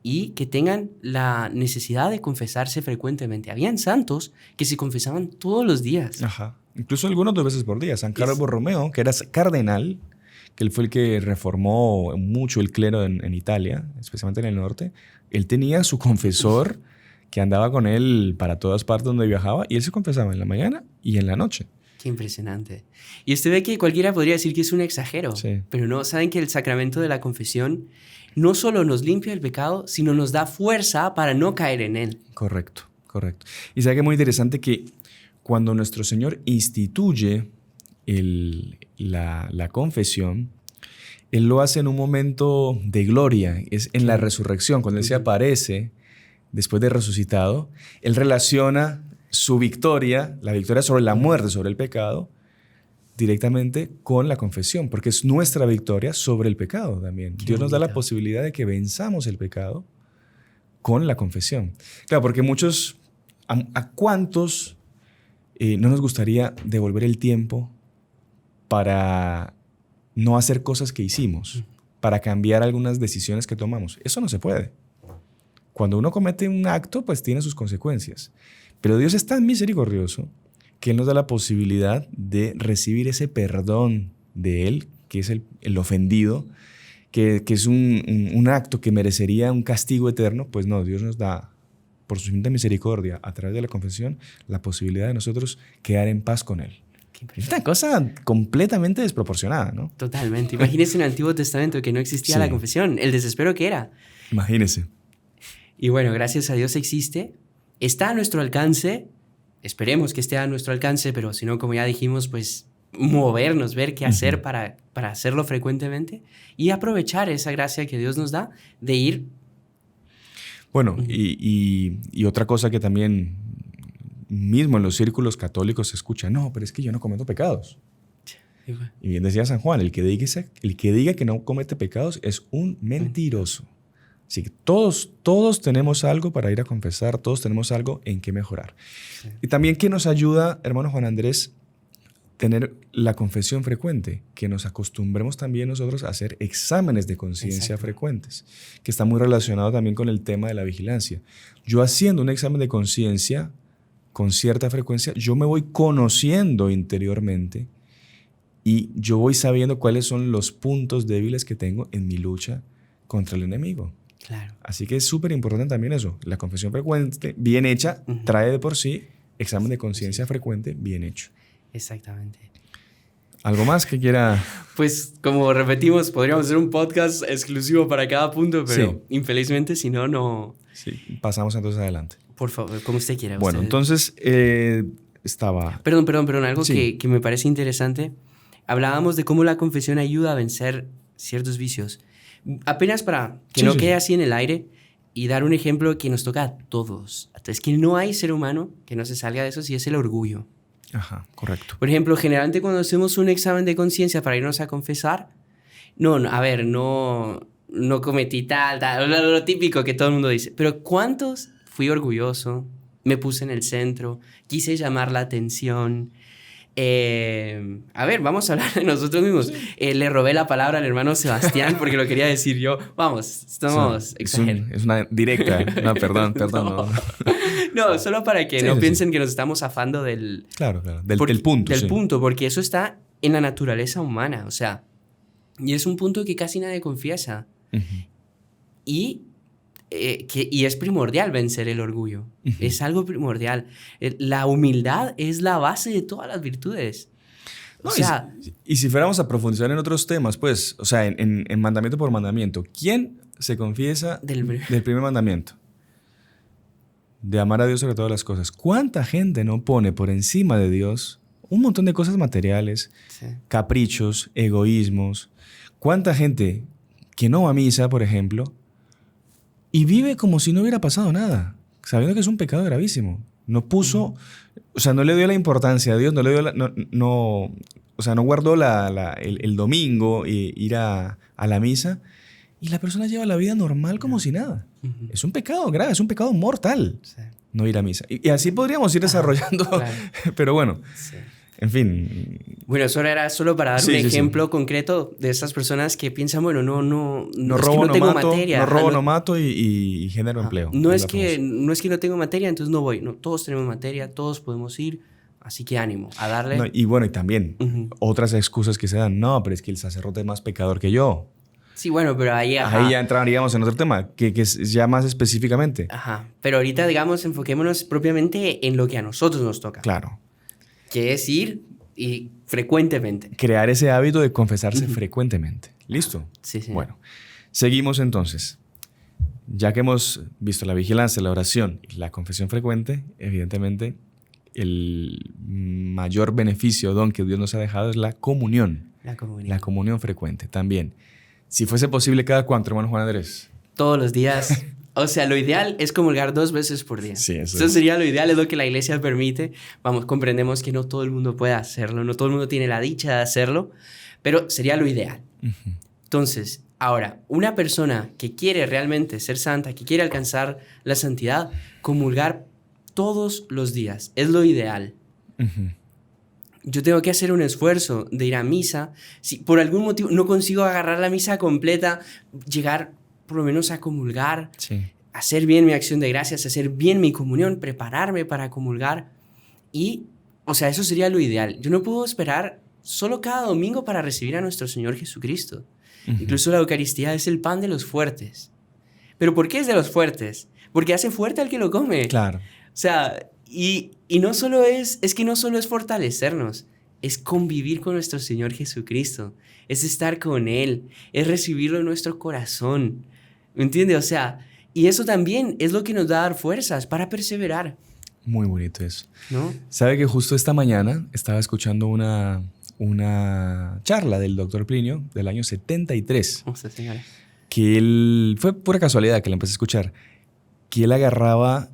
S2: y que tengan la necesidad de confesarse frecuentemente. Habían santos que se confesaban todos los días.
S1: Ajá. Incluso algunos 2 veces por día. San Carlos Borromeo, que era cardenal, que él fue el que reformó mucho el clero en Italia, especialmente en el norte, él tenía su confesor que andaba con él para todas partes donde viajaba y él se confesaba en la mañana y en la noche.
S2: Qué impresionante. Y usted ve que cualquiera podría decir que es un exagero,
S1: sí.
S2: Pero no, saben que el sacramento de la confesión no solo nos limpia el pecado, sino nos da fuerza para no caer en él.
S1: Correcto. Y sabe que es muy interesante que cuando nuestro Señor instituye la confesión, Él lo hace en un momento de gloria, es en la resurrección, cuando Él se aparece después de resucitado, Él relaciona su victoria, la victoria sobre la muerte, sobre el pecado, directamente con la confesión, porque es nuestra victoria sobre el pecado también. Dios nos da la posibilidad de que venzamos el pecado con la confesión. Claro, porque muchos, ¿a cuántos no nos gustaría devolver el tiempo para no hacer cosas que hicimos, para cambiar algunas decisiones que tomamos? Eso no se puede. Cuando uno comete un acto, pues tiene sus consecuencias. Pero Dios es tan misericordioso que Él nos da la posibilidad de recibir ese perdón de Él, que es el ofendido, que es un acto que merecería un castigo eterno. Pues no, Dios nos da, por su infinita misericordia, a través de la confesión, la posibilidad de nosotros quedar en paz con Él. Es una cosa completamente desproporcionada, ¿no?
S2: Totalmente. Imagínese en el Antiguo Testamento que no existía la confesión, el desespero que era.
S1: Imagínese.
S2: Y bueno, gracias a Dios existe, está a nuestro alcance, esperemos que esté a nuestro alcance, pero si no, como ya dijimos, pues movernos, ver qué hacer para hacerlo frecuentemente y aprovechar esa gracia que Dios nos da de ir.
S1: Bueno, y otra cosa que también mismo en los círculos católicos se escucha, no, pero es que yo no cometo pecados. Y bien decía San Juan, el que diga que no comete pecados es un mentiroso. Así que todos tenemos algo para ir a confesar, todos tenemos algo en qué mejorar. Sí. Y también que nos ayuda, hermano Juan Andrés, tener la confesión frecuente, que nos acostumbremos también nosotros a hacer exámenes de conciencia frecuentes, que está muy relacionado también con el tema de la vigilancia. Yo haciendo un examen de conciencia con cierta frecuencia, yo me voy conociendo interiormente y yo voy sabiendo cuáles son los puntos débiles que tengo en mi lucha contra el enemigo.
S2: Claro.
S1: Así que es súper importante también eso. La confesión frecuente, bien hecha, trae de por sí examen de conciencia frecuente, bien hecho.
S2: Exactamente.
S1: ¿Algo más que quiera?
S2: Pues, como repetimos, podríamos hacer un podcast exclusivo para cada punto, pero infelizmente, si no, no...
S1: Sí, pasamos entonces adelante.
S2: Por favor, como usted quiera.
S1: Bueno, entonces estaba...
S2: Perdón, algo que me parece interesante. Hablábamos de cómo la confesión ayuda a vencer ciertos vicios. Apenas para que no quede así en el aire y dar un ejemplo que nos toca a todos. Es que no hay ser humano que no se salga de eso, si es el orgullo.
S1: Ajá, correcto.
S2: Por ejemplo, generalmente cuando hacemos un examen de conciencia para irnos a confesar, no cometí tal, lo típico que todo el mundo dice. Pero ¿cuántos fui orgulloso? Me puse en el centro, quise llamar la atención. Vamos a hablar de nosotros mismos. Le robé la palabra al hermano Sebastián porque lo quería decir yo. Vamos, estamos exagerando.
S1: Es una directa. No, perdón.
S2: No, solo para que no piensen que nos estamos afando del...
S1: Claro. Del punto.
S2: Del punto, porque eso está en la naturaleza humana, o sea, y es un punto que casi nadie confiesa. Y es primordial vencer el orgullo. Es algo primordial. La humildad es la base de todas las virtudes. O
S1: No,
S2: sea,
S1: y si fuéramos a profundizar en otros temas, pues, o sea, en mandamiento por mandamiento, ¿quién se confiesa
S2: Del
S1: del primer mandamiento? De amar a Dios sobre todas las cosas. ¿Cuánta gente no pone por encima de Dios un montón de cosas materiales,
S2: sí.
S1: caprichos, egoísmos? ¿Cuánta gente que no va a misa, por ejemplo, y vive como si no hubiera pasado nada, sabiendo que es un pecado gravísimo? No puso, o sea, no le dio la importancia a Dios, no le dio o sea, no guardó el domingo ir a la misa, y la persona lleva la vida normal como si nada.
S2: Ujú.
S1: Es un pecado grave, es un pecado mortal
S2: Sí.
S1: no ir a misa. Y así podríamos ir desarrollando,
S2: claro.
S1: pero bueno,
S2: Sí.
S1: en fin.
S2: Bueno, eso era solo para dar
S1: Sí,
S2: un
S1: sí,
S2: ejemplo concreto de esas personas que piensan, bueno,
S1: No
S2: es que
S1: robo,
S2: no
S1: no
S2: tengo
S1: mato,
S2: materia.
S1: no
S2: Ajá,
S1: robo, no mato y genero
S2: ajá.
S1: empleo.
S2: No
S1: Es
S2: es
S1: la
S2: que
S1: famosa.
S2: no es que no tengo materia, entonces no voy. No, todos tenemos materia, todos podemos ir, así que ánimo, a darle.
S1: No, y bueno, y también
S2: Ujú.
S1: otras excusas que se dan. No, pero es que el sacerdote es más pecador que yo.
S2: Sí, bueno, pero ahí, ajá.
S1: Ahí ya entraríamos en otro tema, que es ya más específicamente.
S2: Ajá. Pero ahorita, digamos, enfoquémonos propiamente en lo que a nosotros nos toca,
S1: Claro.
S2: que es ir y frecuentemente.
S1: Crear ese hábito de confesarse
S2: Ujú.
S1: frecuentemente. ¿Listo?
S2: Sí, sí.
S1: Bueno, seguimos entonces. Ya que hemos visto la vigilancia, la oración y la confesión frecuente, evidentemente el mayor beneficio o don que Dios nos ha dejado es la comunión.
S2: La comunión.
S1: La comunión frecuente también. Si fuese posible, ¿cada cuánto, hermano Juan Andrés?
S2: Todos los días. O sea, lo ideal es comulgar 2 veces por día.
S1: Sí, eso
S2: Eso
S1: es.
S2: sería lo ideal, es lo que la iglesia permite. Vamos, comprendemos que no todo el mundo puede hacerlo, no todo el mundo tiene la dicha de hacerlo, pero sería lo ideal.
S1: Ujú.
S2: Entonces, ahora, una persona que quiere realmente ser santa, que quiere alcanzar la santidad, comulgar todos los días es lo ideal.
S1: Ujú.
S2: Yo tengo que hacer un esfuerzo de ir a misa. Si por algún motivo no consigo agarrar la misa completa, llegar por lo menos a comulgar,
S1: Sí.
S2: hacer bien mi acción de gracias, hacer bien mi comunión, prepararme para comulgar. Y, o sea, eso sería lo ideal. Yo no puedo esperar solo cada domingo para recibir a nuestro Señor Jesucristo.
S1: Ujú.
S2: Incluso la Eucaristía es el pan de los fuertes. ¿Pero por qué es de los fuertes? Porque hace fuerte al que lo come.
S1: Claro.
S2: O sea, y no solo es que no solo es fortalecernos, es convivir con nuestro Señor Jesucristo, es estar con Él, es recibirlo en nuestro corazón, ¿me entiendes? O sea, y eso también es lo que nos da a dar fuerzas para perseverar,
S1: Muy bonito eso.
S2: ¿no?
S1: ¿Sabe que justo esta mañana estaba escuchando una charla del doctor Plinio del año 73?
S2: O sea, señora.
S1: Que él, fue pura casualidad que la empecé a escuchar, que él agarraba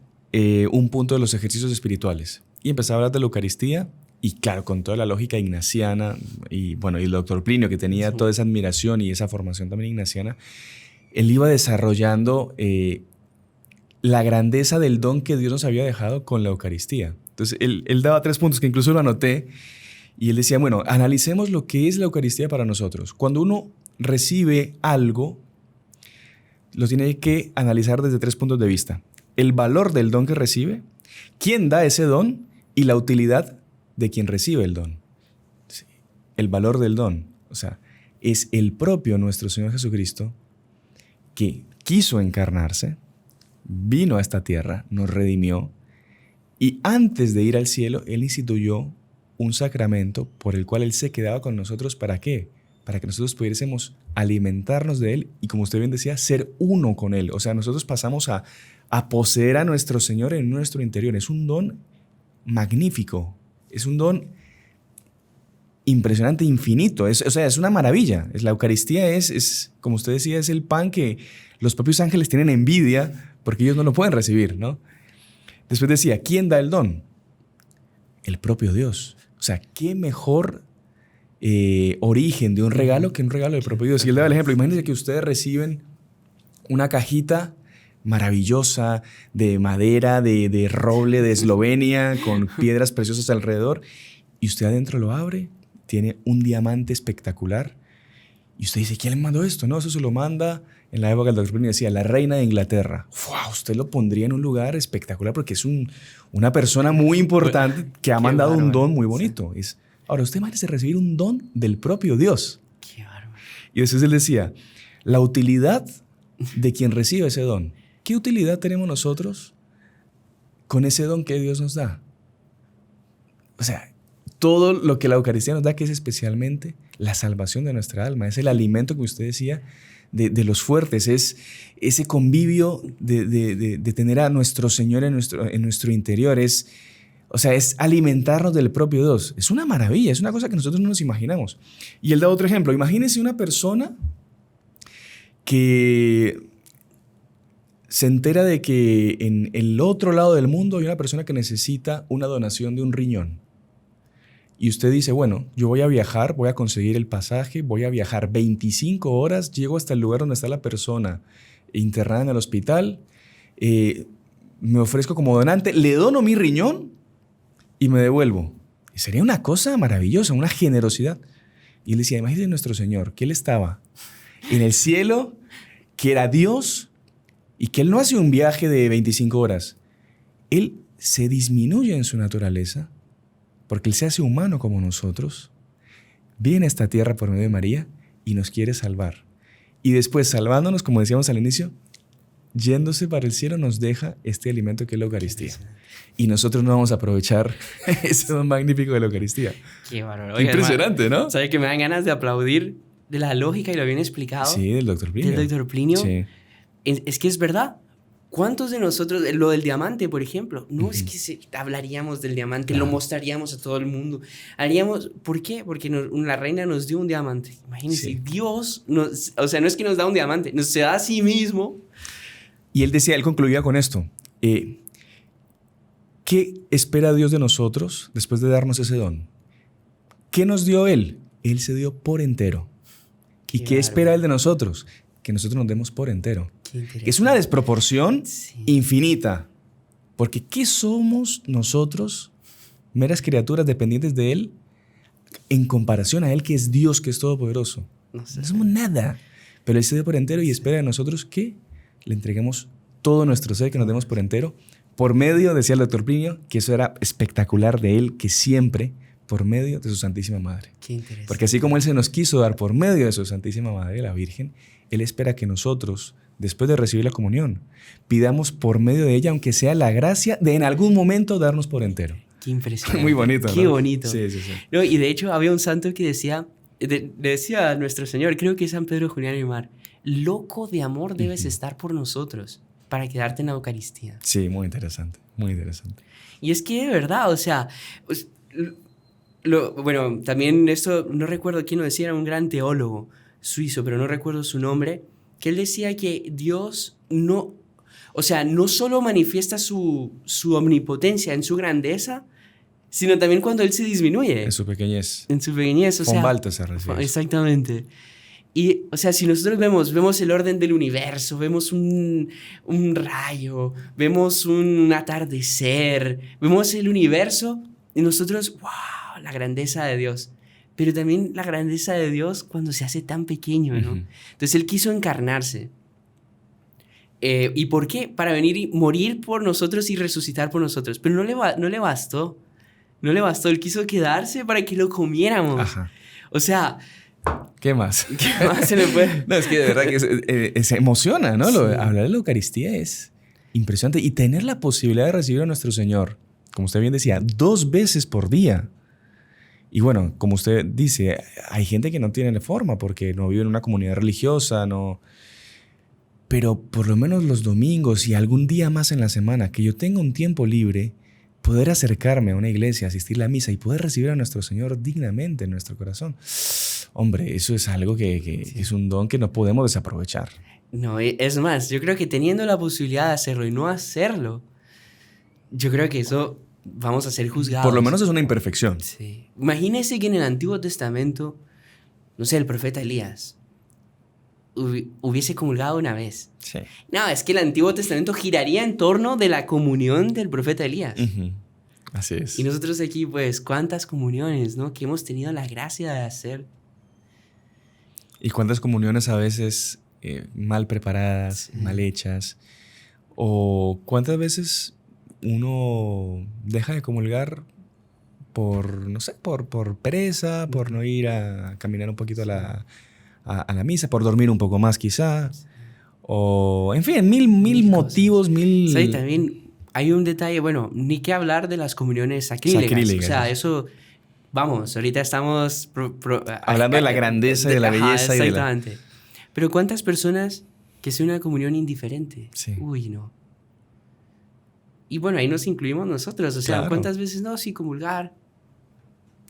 S1: un punto de los ejercicios espirituales y empezaba a hablar de la Eucaristía y claro, con toda la lógica ignaciana y bueno, y el doctor Plinio que tenía
S2: Sí.
S1: toda esa admiración y esa formación también ignaciana, él iba desarrollando la grandeza del don que Dios nos había dejado con la Eucaristía. Entonces, él daba 3 puntos que incluso lo anoté y él decía, bueno, analicemos lo que es la Eucaristía para nosotros. Cuando uno recibe algo, lo tiene que analizar desde 3 puntos de vista. El valor del don que recibe, quién da ese don y la utilidad de quien recibe el don. Sí. El valor del don, o sea, es el propio nuestro Señor Jesucristo que quiso encarnarse, vino a esta tierra, nos redimió y antes de ir al cielo, Él instituyó un sacramento por el cual Él se quedaba con nosotros. ¿Para qué? Para que nosotros pudiésemos alimentarnos de Él y, como usted bien decía, ser uno con Él. O sea, nosotros pasamos a poseer a nuestro Señor en nuestro interior. Es un don magnífico, es un don impresionante, infinito. O sea, es una maravilla. La Eucaristía es, como usted decía, es el pan que los propios ángeles tienen envidia porque ellos no lo pueden recibir, ¿no? Después decía, ¿quién da el don? El propio Dios. O sea, ¿qué mejor origen de un regalo que un regalo del propio Dios? Y él daba el ejemplo. Imagínense que ustedes reciben una cajita maravillosa de madera, de roble de Eslovenia, con piedras preciosas alrededor, y usted adentro lo abre, tiene un diamante espectacular, y usted dice, ¿quién le mandó esto? No, eso se lo manda, en la época del doctor Plinio decía, la reina de Inglaterra. ¡Wow! Usted lo pondría en un lugar espectacular porque es una persona muy importante que ha
S2: Qué
S1: mandado un
S2: bárbaro.
S1: don muy bonito. Sí. Ahora, usted imagínese recibir un don del propio Dios.
S2: Qué bárbaro.
S1: Y después él decía, la utilidad de quien recibe ese don. ¿Qué utilidad tenemos nosotros con ese don que Dios nos da? O sea, todo lo que la Eucaristía nos da, que es especialmente la salvación de nuestra alma. Es el alimento que usted decía de los fuertes, es ese convivio de tener a nuestro Señor en nuestro interior. Es alimentarnos del propio Dios. Es una maravilla, es una cosa que nosotros no nos imaginamos. Y él da otro ejemplo. Imagínense una persona que se entera de que en el otro lado del mundo hay una persona que necesita una donación de un riñón. Y usted dice, bueno, yo voy a viajar, voy a conseguir el pasaje, voy a viajar 25 horas, llego hasta el lugar donde está la persona internada en el hospital, me ofrezco como donante, le dono mi riñón y me devuelvo. Y sería una cosa maravillosa, una generosidad. Y él decía, imagínese nuestro Señor, que Él estaba en el cielo, que era Dios, y que Él no hace un viaje de 25 horas. Él se disminuye en su naturaleza, porque Él se hace humano como nosotros, viene a esta tierra por medio de María y nos quiere salvar. Y después, salvándonos, como decíamos al inicio, yéndose para el cielo, nos deja este alimento que es la Eucaristía. Y nosotros no vamos a aprovechar ese don magnífico de la Eucaristía.
S2: Qué bárbaro.
S1: Qué impresionante, ¿no?
S2: ¿Sabes que me dan ganas de aplaudir de la lógica y lo bien explicado?
S1: Sí, del Dr. Plinio.
S2: Del Dr. Plinio.
S1: Sí.
S2: Es que es verdad. ¿Cuántos de nosotros, lo del diamante, por ejemplo, no es que hablaríamos del diamante, lo mostraríamos a todo el mundo, haríamos, ¿por qué? Porque la reina nos dio un diamante. Imagínense, Dios, no es que nos da un diamante, nos se da a sí mismo.
S1: Y él concluía con esto. ¿Qué espera Dios de nosotros después de darnos ese don? ¿Qué nos dio Él? Él se dio por entero. ¿Y qué espera Él de nosotros? Que nosotros nos demos por entero. Que es una desproporción infinita. Porque ¿qué somos nosotros, meras criaturas dependientes de Él, en comparación a Él que es Dios, que es todopoderoso? No somos nada. Pero Él se dio por entero y espera de nosotros que le entreguemos todo nuestro ser, que nos demos por entero, por medio, decía el Dr. Plinio, que eso era espectacular de Él, que siempre por medio de su Santísima Madre.
S2: Qué interesante.
S1: Porque así como Él se nos quiso dar por medio de su Santísima Madre, la Virgen, Él espera que nosotros, después de recibir la comunión, pidamos por medio de ella, aunque sea la gracia de en algún momento darnos por entero.
S2: Qué impresionante.
S1: Muy bonito, ¿no?
S2: Qué bonito.
S1: Sí.
S2: No, y de hecho había un santo que decía, le decía a nuestro Señor, creo que es San Pedro Julián y Mar, loco de amor debes estar por nosotros para quedarte en la Eucaristía.
S1: Sí, muy interesante, muy interesante.
S2: Y es que de verdad, o sea, bueno, también esto, no recuerdo quién lo decía, era un gran teólogo suizo, pero no recuerdo su nombre, que él decía que Dios no solo manifiesta su omnipotencia en su grandeza, sino también cuando Él se disminuye.
S1: En su pequeñez.
S2: En su pequeñez, o sea...
S1: Von Balthasar se refiere.
S2: Exactamente. Y, o sea, si nosotros vemos el orden del universo, vemos un rayo, vemos un atardecer, vemos el universo, y nosotros, ¡wow! La grandeza de Dios. Pero también la grandeza de Dios cuando se hace tan pequeño, ¿no? Entonces Él quiso encarnarse. ¿Y por qué? Para venir y morir por nosotros y resucitar por nosotros. Pero no le bastó. No le bastó. Él quiso quedarse para que lo comiéramos.
S1: Ajá.
S2: O sea...
S1: ¿Qué más?
S2: ¿Qué más se le puede...?
S1: No, es que de verdad que se emociona, ¿no?
S2: Sí.
S1: Hablar de la Eucaristía es impresionante. Y tener la posibilidad de recibir a nuestro Señor, como usted bien decía, 2 veces por día. Y bueno, como usted dice, hay gente que no tiene forma porque no vive en una comunidad religiosa, no... Pero por lo menos los domingos y algún día más en la semana que yo tenga un tiempo libre, poder acercarme a una iglesia, asistir a la misa y poder recibir a nuestro Señor dignamente en nuestro corazón. Hombre, eso es algo que es un don que no podemos desaprovechar.
S2: No, es más, yo creo que teniendo la posibilidad de hacerlo y no hacerlo, yo creo que eso vamos a ser juzgados.
S1: Por lo menos es una imperfección.
S2: Sí. Imagínese que en el Antiguo Testamento, no sé, el profeta Elías hubiese comulgado una vez.
S1: Sí.
S2: No, es que el Antiguo Testamento giraría en torno de la comunión del profeta Elías.
S1: Así es.
S2: Y nosotros aquí, pues, cuántas comuniones, ¿no? Que hemos tenido la gracia de hacer.
S1: Y cuántas comuniones a veces mal preparadas, mal hechas. O cuántas veces uno deja de comulgar por, no sé, por pereza, por no ir a caminar un poquito a la misa, por dormir un poco más quizá. O, en fin, mil motivos, mil...
S2: Sí, también hay un detalle, bueno, ni que hablar de las comuniones sacrílegas. O sea, eso Vamos, ahorita estamos...
S1: hablando de la grandeza y de la belleza.
S2: Exactamente. Pero ¿cuántas personas que hacen una comunión indiferente?
S1: Sí.
S2: Uy, no. Y bueno, ahí nos incluimos nosotros. O sea,
S1: Claro.
S2: ¿cuántas veces no? Sí, comulgar.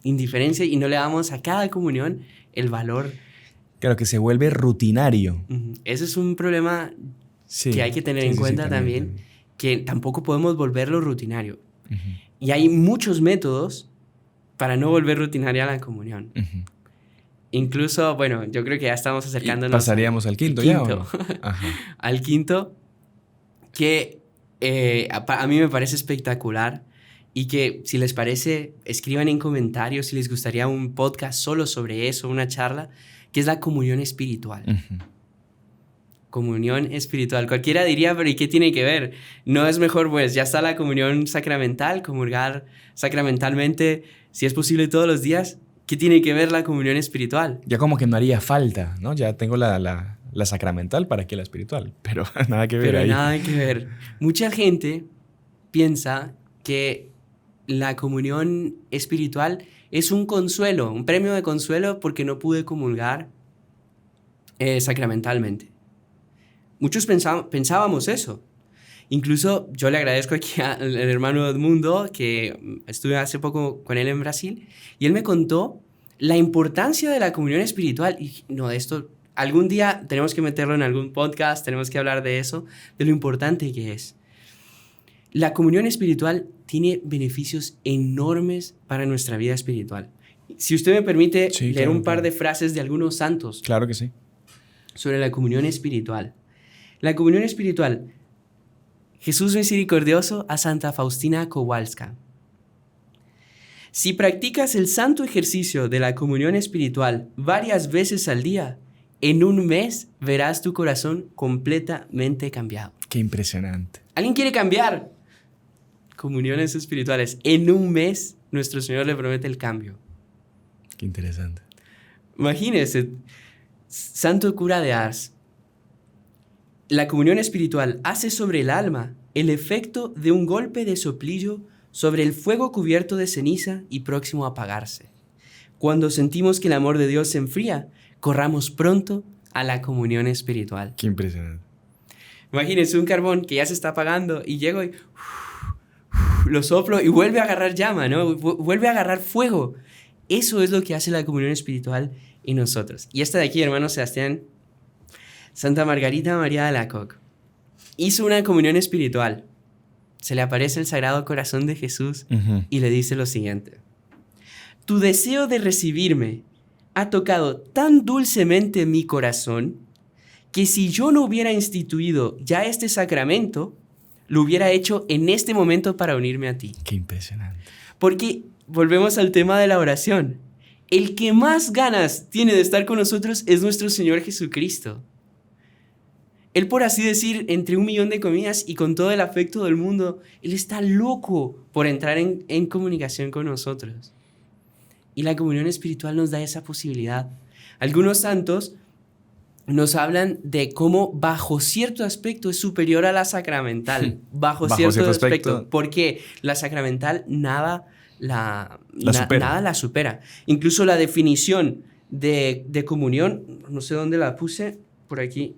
S2: Indiferencia y no le damos a cada comunión el valor.
S1: Claro, que se vuelve rutinario.
S2: Ese es un problema
S1: Sí.
S2: que hay que tener
S1: Sí,
S2: en
S1: sí,
S2: cuenta
S1: sí,
S2: también, que tampoco podemos volverlo rutinario.
S1: Ujú,
S2: Y hay muchos métodos para no volver rutinaria la comunión.
S1: ujú.
S2: Incluso, bueno, yo creo que ya estamos
S1: Y
S2: acercándonos
S1: pasaríamos al quinto ya, ¿o no? Ajá.
S2: al quinto, que a mí me parece espectacular y que si les parece, escriban en comentarios si les gustaría un podcast solo sobre eso, una charla, que es la comunión espiritual.
S1: Ujú.
S2: Comunión espiritual. Cualquiera diría, pero ¿y qué tiene que ver? No es mejor, pues ya está la comunión sacramental, comulgar sacramentalmente, si es posible todos los días. ¿Qué tiene que ver la comunión espiritual?
S1: Ya como que no haría falta, ¿no? Ya tengo la sacramental, ¿para qué la espiritual? Pero nada que ver
S2: Pero
S1: ahí.
S2: nada que ver. Mucha gente piensa que la comunión espiritual es un consuelo, un premio de consuelo porque no pude comulgar sacramentalmente. Muchos pensábamos eso. Incluso yo le agradezco aquí al hermano Edmundo, que estuve hace poco con él en Brasil, y él me contó la importancia de la comunión espiritual. Y no, esto algún día tenemos que meterlo en algún podcast, tenemos que hablar de eso, de lo importante que es. La comunión espiritual tiene beneficios enormes para nuestra vida espiritual. Si usted me permite leer un par de frases de algunos santos
S1: Claro que sí.
S2: sobre la comunión espiritual. La comunión espiritual. Jesús misericordioso a Santa Faustina Kowalska. Si practicas el santo ejercicio de la comunión espiritual varias veces al día, en un mes verás tu corazón completamente cambiado.
S1: Qué impresionante.
S2: ¿Alguien quiere cambiar? Comuniones espirituales. En un mes, nuestro Señor le promete el cambio.
S1: Qué interesante.
S2: Imagínese, Santo Cura de Ars. La comunión espiritual hace sobre el alma el efecto de un golpe de soplillo sobre el fuego cubierto de ceniza y próximo a apagarse. Cuando sentimos que el amor de Dios se enfría, corramos pronto a la comunión espiritual.
S1: Qué impresionante.
S2: Imagínense un carbón que ya se está apagando y llego y lo soplo y vuelve a agarrar llama, ¿no? Vuelve a agarrar fuego. Eso es lo que hace la comunión espiritual en nosotros. Y esta de aquí, hermano Sebastián, Santa Margarita María de Alacoque, hizo una comunión espiritual. Se le aparece el Sagrado Corazón de Jesús y le dice lo siguiente. Tu deseo de recibirme ha tocado tan dulcemente mi corazón que si yo no hubiera instituido ya este sacramento, lo hubiera hecho en este momento para unirme a ti.
S1: Qué impresionante.
S2: Porque volvemos al tema de la oración. El que más ganas tiene de estar con nosotros es nuestro Señor Jesucristo. Él, por así decir, entre 1.000.000 de comillas y con todo el afecto del mundo, Él está loco por entrar en comunicación con nosotros. Y la comunión espiritual nos da esa posibilidad. Algunos santos nos hablan de cómo bajo cierto aspecto es superior a la sacramental. Bajo cierto aspecto. Porque la sacramental nada la supera. Incluso la definición de comunión, no sé dónde la puse, por aquí.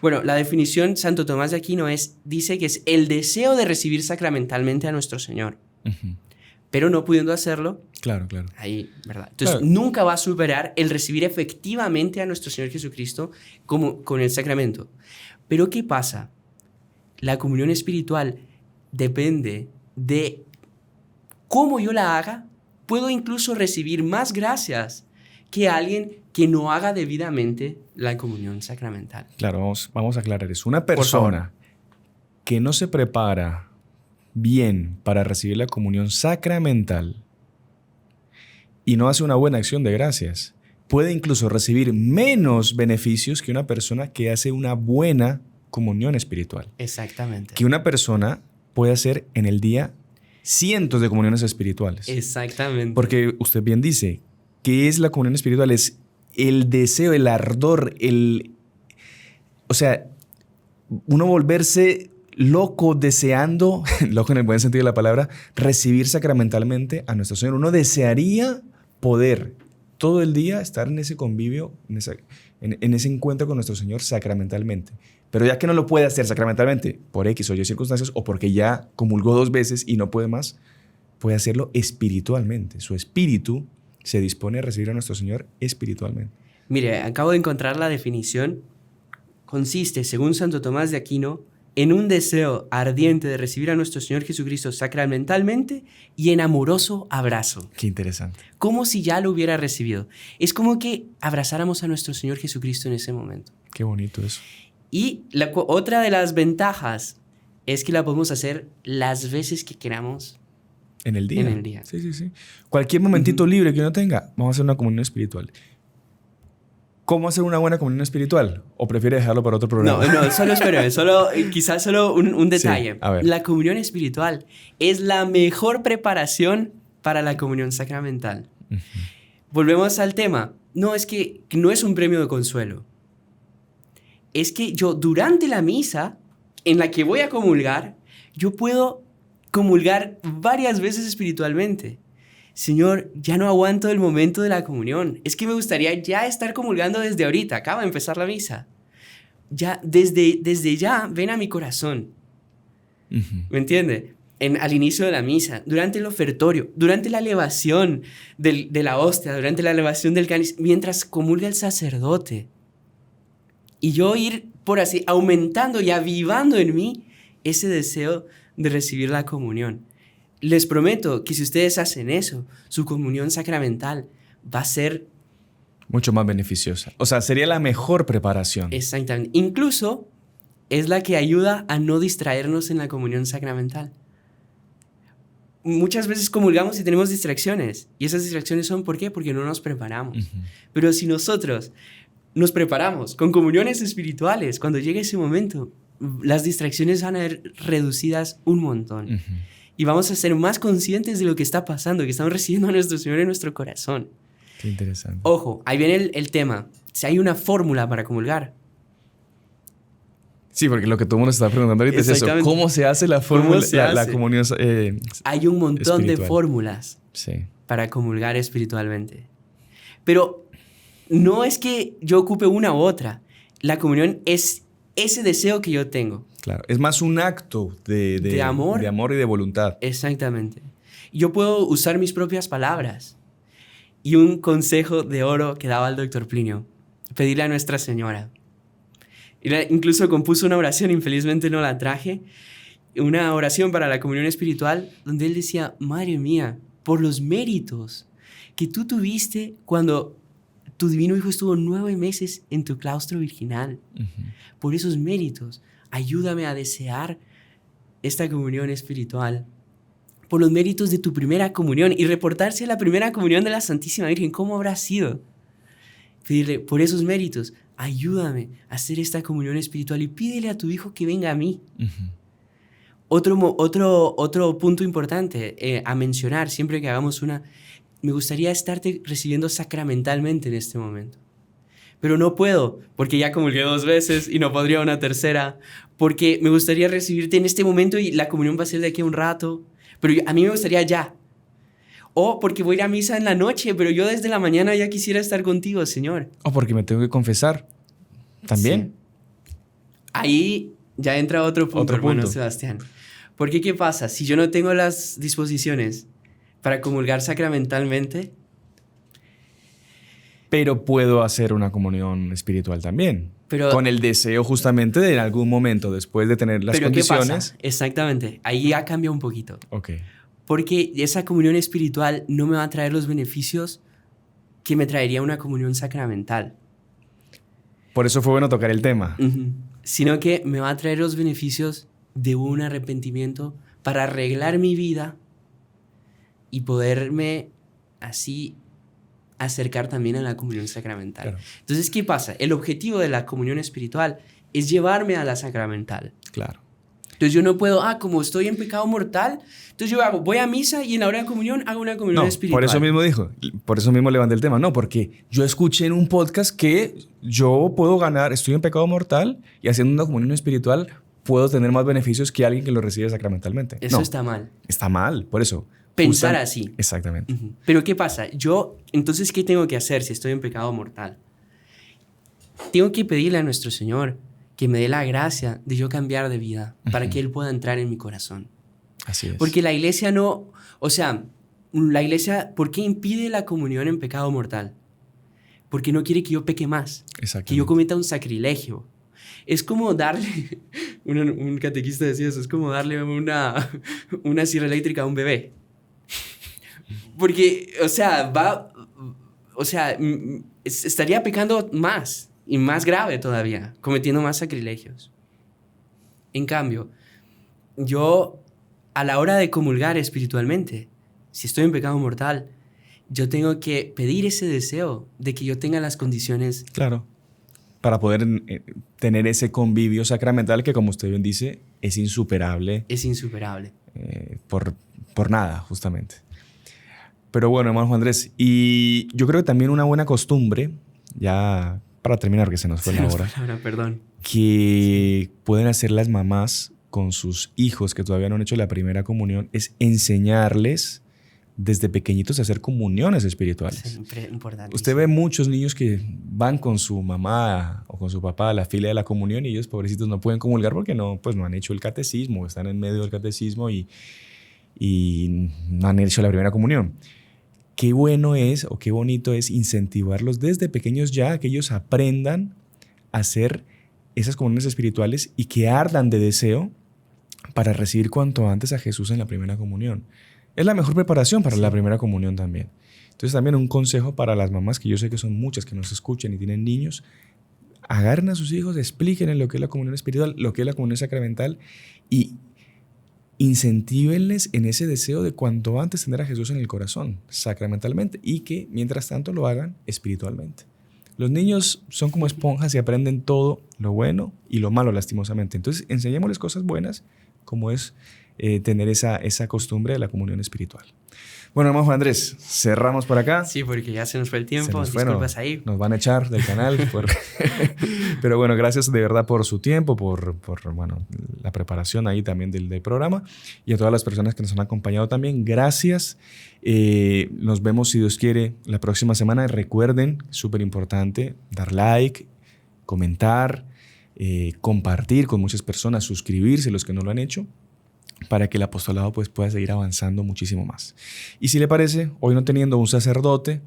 S2: Bueno, la definición Santo Tomás de Aquino dice que es el deseo de recibir sacramentalmente a nuestro Señor. Pero no pudiendo hacerlo,
S1: claro.
S2: ahí, ¿verdad? Entonces, nunca va a superar el recibir efectivamente a nuestro Señor Jesucristo como con el sacramento. Pero ¿qué pasa? La comunión espiritual depende de cómo yo la haga. Puedo incluso recibir más gracias que alguien que no haga debidamente la comunión sacramental.
S1: Claro, vamos a aclarar eso. Una persona que no se prepara bien para recibir la comunión sacramental y no hace una buena acción de gracias, puede incluso recibir menos beneficios que una persona que hace una buena comunión espiritual.
S2: Exactamente.
S1: Que una persona puede hacer en el día cientos de comuniones espirituales.
S2: Exactamente.
S1: Porque usted bien dice, ¿qué es la comunión espiritual? Es el deseo, el ardor, o sea, uno volverse loco deseando, loco en el buen sentido de la palabra, recibir sacramentalmente a nuestro Señor. Uno desearía poder todo el día estar en ese convivio, en ese encuentro con nuestro Señor sacramentalmente. Pero ya que no lo puede hacer sacramentalmente por X o Y circunstancias o porque ya comulgó 2 veces y no puede más, puede hacerlo espiritualmente. Su espíritu se dispone a recibir a nuestro Señor espiritualmente.
S2: Mire, acabo de encontrar la definición. Consiste, según Santo Tomás de Aquino, en un deseo ardiente de recibir a nuestro Señor Jesucristo sacramentalmente y en amoroso abrazo.
S1: Qué interesante.
S2: Como si ya lo hubiera recibido. Es como que abrazáramos a nuestro Señor Jesucristo en ese momento.
S1: Qué bonito eso.
S2: Y otra de las ventajas es que la podemos hacer las veces que queramos.
S1: En el día.
S2: En el día.
S1: Sí, sí, sí. Cualquier momentito libre que uno tenga, vamos a hacer una comunión espiritual. ¿Cómo hacer una buena comunión espiritual? ¿O prefiere dejarlo para otro programa?
S2: No, solo espérame, quizás solo un detalle.
S1: Sí, a ver.
S2: La comunión espiritual es la mejor preparación para la comunión sacramental.
S1: Uh-huh.
S2: Volvemos al tema. No, es que no es un premio de consuelo. Es que yo durante la misa en la que voy a comulgar, yo puedo comulgar varias veces espiritualmente. Señor, ya no aguanto el momento de la comunión. Es que me gustaría ya estar comulgando desde ahorita. Acaba de empezar la misa. Ya, desde ya, ven a mi corazón.
S1: Uh-huh.
S2: ¿Me entiende? Al inicio de la misa, durante el ofertorio, durante la elevación de la hostia, durante la elevación del cáliz, mientras comulga el sacerdote. Y yo ir, por así, aumentando y avivando en mí ese deseo de recibir la comunión. Les prometo que si ustedes hacen eso, su comunión sacramental va a ser...
S1: mucho más beneficiosa. O sea, sería la mejor preparación.
S2: Exactamente. Incluso es la que ayuda a no distraernos en la comunión sacramental. Muchas veces comulgamos y tenemos distracciones. Y esas distracciones son ¿por qué? Porque no nos preparamos.
S1: Uh-huh.
S2: Pero si nosotros nos preparamos con comuniones espirituales, cuando llegue ese momento, las distracciones van a ser reducidas un montón.
S1: Uh-huh.
S2: Y vamos a ser más conscientes de lo que está pasando, que estamos recibiendo a nuestro Señor en nuestro corazón.
S1: Qué interesante.
S2: Ojo, ahí viene el tema. Si hay una fórmula para comulgar.
S1: Sí, porque lo que todo el mundo se está preguntando ahorita es eso. ¿Cómo se hace la fórmula, la comunión
S2: hay un montón de fórmulas
S1: sí.
S2: para comulgar espiritualmente. Pero no es que yo ocupe una u otra. La comunión es ese deseo que yo tengo.
S1: Claro, es más un acto de
S2: amor.
S1: De amor y de voluntad.
S2: Exactamente. Yo puedo usar mis propias palabras. Y un consejo de oro que daba el doctor Plinio, pedirle a Nuestra Señora. Incluso compuso una oración, infelizmente no la traje, una oración para la comunión espiritual, donde él decía, Madre mía, por los méritos que tú tuviste cuando tu divino Hijo estuvo 9 meses en tu claustro virginal, por esos méritos, ayúdame a desear esta comunión espiritual. Por los méritos de tu primera comunión y reportarse a la primera comunión de la Santísima Virgen, ¿cómo habrá sido? Pedirle, por esos méritos, ayúdame a hacer esta comunión espiritual y pídele a tu Hijo que venga a mí. Otro punto importante a mencionar siempre que hagamos una, me gustaría estarte recibiendo sacramentalmente en este momento. Pero no puedo, porque ya comulgué 2 veces y no podría una tercera, porque me gustaría recibirte en este momento y la comunión va a ser de aquí a un rato, pero a mí me gustaría ya. O porque voy a ir a misa en la noche, pero yo desde la mañana ya quisiera estar contigo, Señor.
S1: O porque me tengo que confesar. También.
S2: Sí. Ahí ya entra otro punto, hermano Sebastián. Porque ¿qué pasa? Si yo no tengo las disposiciones para comulgar sacramentalmente...
S1: Pero puedo hacer una comunión espiritual también.
S2: Pero,
S1: con el deseo justamente de en algún momento, después de tener las condiciones...
S2: ¿qué pasa? Exactamente. Ahí ya cambia un poquito.
S1: Ok.
S2: Porque esa comunión espiritual no me va a traer los beneficios que me traería una comunión sacramental.
S1: Por eso fue bueno tocar el tema.
S2: Sino que me va a traer los beneficios de un arrepentimiento para arreglar mi vida y poderme así acercar también a la comunión sacramental.
S1: Claro.
S2: Entonces, ¿qué pasa? El objetivo de la comunión espiritual es llevarme a la sacramental.
S1: Claro.
S2: Entonces yo no puedo, como estoy en pecado mortal, entonces yo voy a misa y en la hora de comunión hago una comunión espiritual.
S1: Por eso mismo levanté el tema. No, porque yo escuché en un podcast que yo puedo ganar, estoy en pecado mortal y haciendo una comunión espiritual puedo tener más beneficios que alguien que lo recibe sacramentalmente.
S2: Eso está mal.
S1: Está mal, por eso.
S2: pensar así.
S1: Exactamente.
S2: Pero ¿qué pasa? Entonces, ¿qué tengo que hacer si estoy en pecado mortal? Tengo que pedirle a nuestro Señor que me dé la gracia de yo cambiar de vida para que Él pueda entrar en mi corazón.
S1: Así es.
S2: Porque la iglesia no... O sea, la iglesia, ¿por qué impide la comunión en pecado mortal? Porque no quiere que yo peque más, que yo cometa un sacrilegio. Es como darle... un catequista decía eso, es como darle una sierra eléctrica a un bebé. Porque, o sea, estaría pecando más y más grave todavía, cometiendo más sacrilegios. En cambio, yo, a la hora de comulgar espiritualmente, si estoy en pecado mortal, yo tengo que pedir ese deseo de que yo tenga las condiciones.
S1: Claro. Para poder tener ese convivio sacramental que, como usted bien dice, es insuperable.
S2: Es insuperable.
S1: Por nada, justamente. Pero bueno, hermano Juan Andrés, y yo creo que también una buena costumbre, ya para terminar, que se nos fue la hora,
S2: perdón,
S1: que pueden hacer las mamás con sus hijos que todavía no han hecho la primera comunión, es enseñarles desde pequeñitos a hacer comuniones espirituales.
S2: Es importante.
S1: Usted ve muchos niños que van con su mamá o con su papá a la fila de la comunión y ellos, pobrecitos, no pueden comulgar porque no han hecho el catecismo, están en medio del catecismo y no han hecho la primera comunión. Qué bueno es o qué bonito es incentivarlos desde pequeños ya a que ellos aprendan a hacer esas comuniones espirituales y que ardan de deseo para recibir cuanto antes a Jesús en la primera comunión. Es la mejor preparación para la primera comunión también. Entonces también un consejo para las mamás, que yo sé que son muchas que nos escuchan y tienen niños, agarren a sus hijos, explíquenles lo que es la comunión espiritual, lo que es la comunión sacramental y incentívenles en ese deseo de cuanto antes tener a Jesús en el corazón, sacramentalmente, y que mientras tanto lo hagan espiritualmente. Los niños son como esponjas y aprenden todo lo bueno y lo malo, lastimosamente. Entonces, enseñémosles cosas buenas, como es tener esa costumbre de la comunión espiritual. Bueno, hermano Juan Andrés, cerramos por acá.
S2: Sí, porque ya se nos fue el tiempo.
S1: Disculpas ahí. Nos van a echar del canal. Pero bueno, gracias de verdad por su tiempo, por la preparación ahí también del programa. Y a todas las personas que nos han acompañado también, gracias. Nos vemos, si Dios quiere, la próxima semana. Recuerden, súper importante, dar like, comentar, compartir con muchas personas, suscribirse los que no lo han hecho, para que el apostolado pues pueda seguir avanzando muchísimo más. Y si le parece, hoy no teniendo un sacerdote,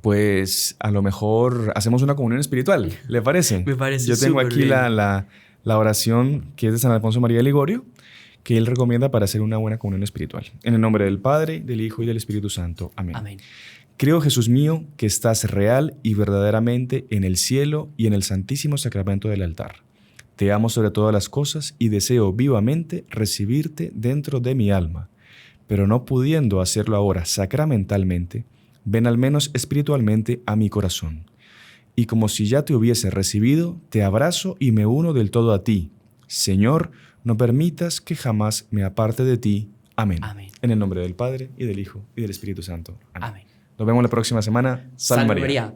S1: pues a lo mejor hacemos una comunión espiritual. ¿Le parece?
S2: Me parece.
S1: Yo tengo aquí la oración que es de San Alfonso María de Ligorio, que él recomienda para hacer una buena comunión espiritual. En el nombre del Padre, del Hijo y del Espíritu Santo. Amén.
S2: Amén.
S1: Creo, Jesús mío, que estás real y verdaderamente en el cielo y en el santísimo sacramento del altar. Te amo sobre todas las cosas y deseo vivamente recibirte dentro de mi alma, pero no pudiendo hacerlo ahora sacramentalmente, ven al menos espiritualmente a mi corazón. Y como si ya te hubiese recibido, te abrazo y me uno del todo a ti. Señor, no permitas que jamás me aparte de ti. Amén.
S2: Amén.
S1: En el nombre del Padre, y del Hijo, y del Espíritu Santo. Amén.
S2: Amén.
S1: Nos vemos la próxima semana. Salve María.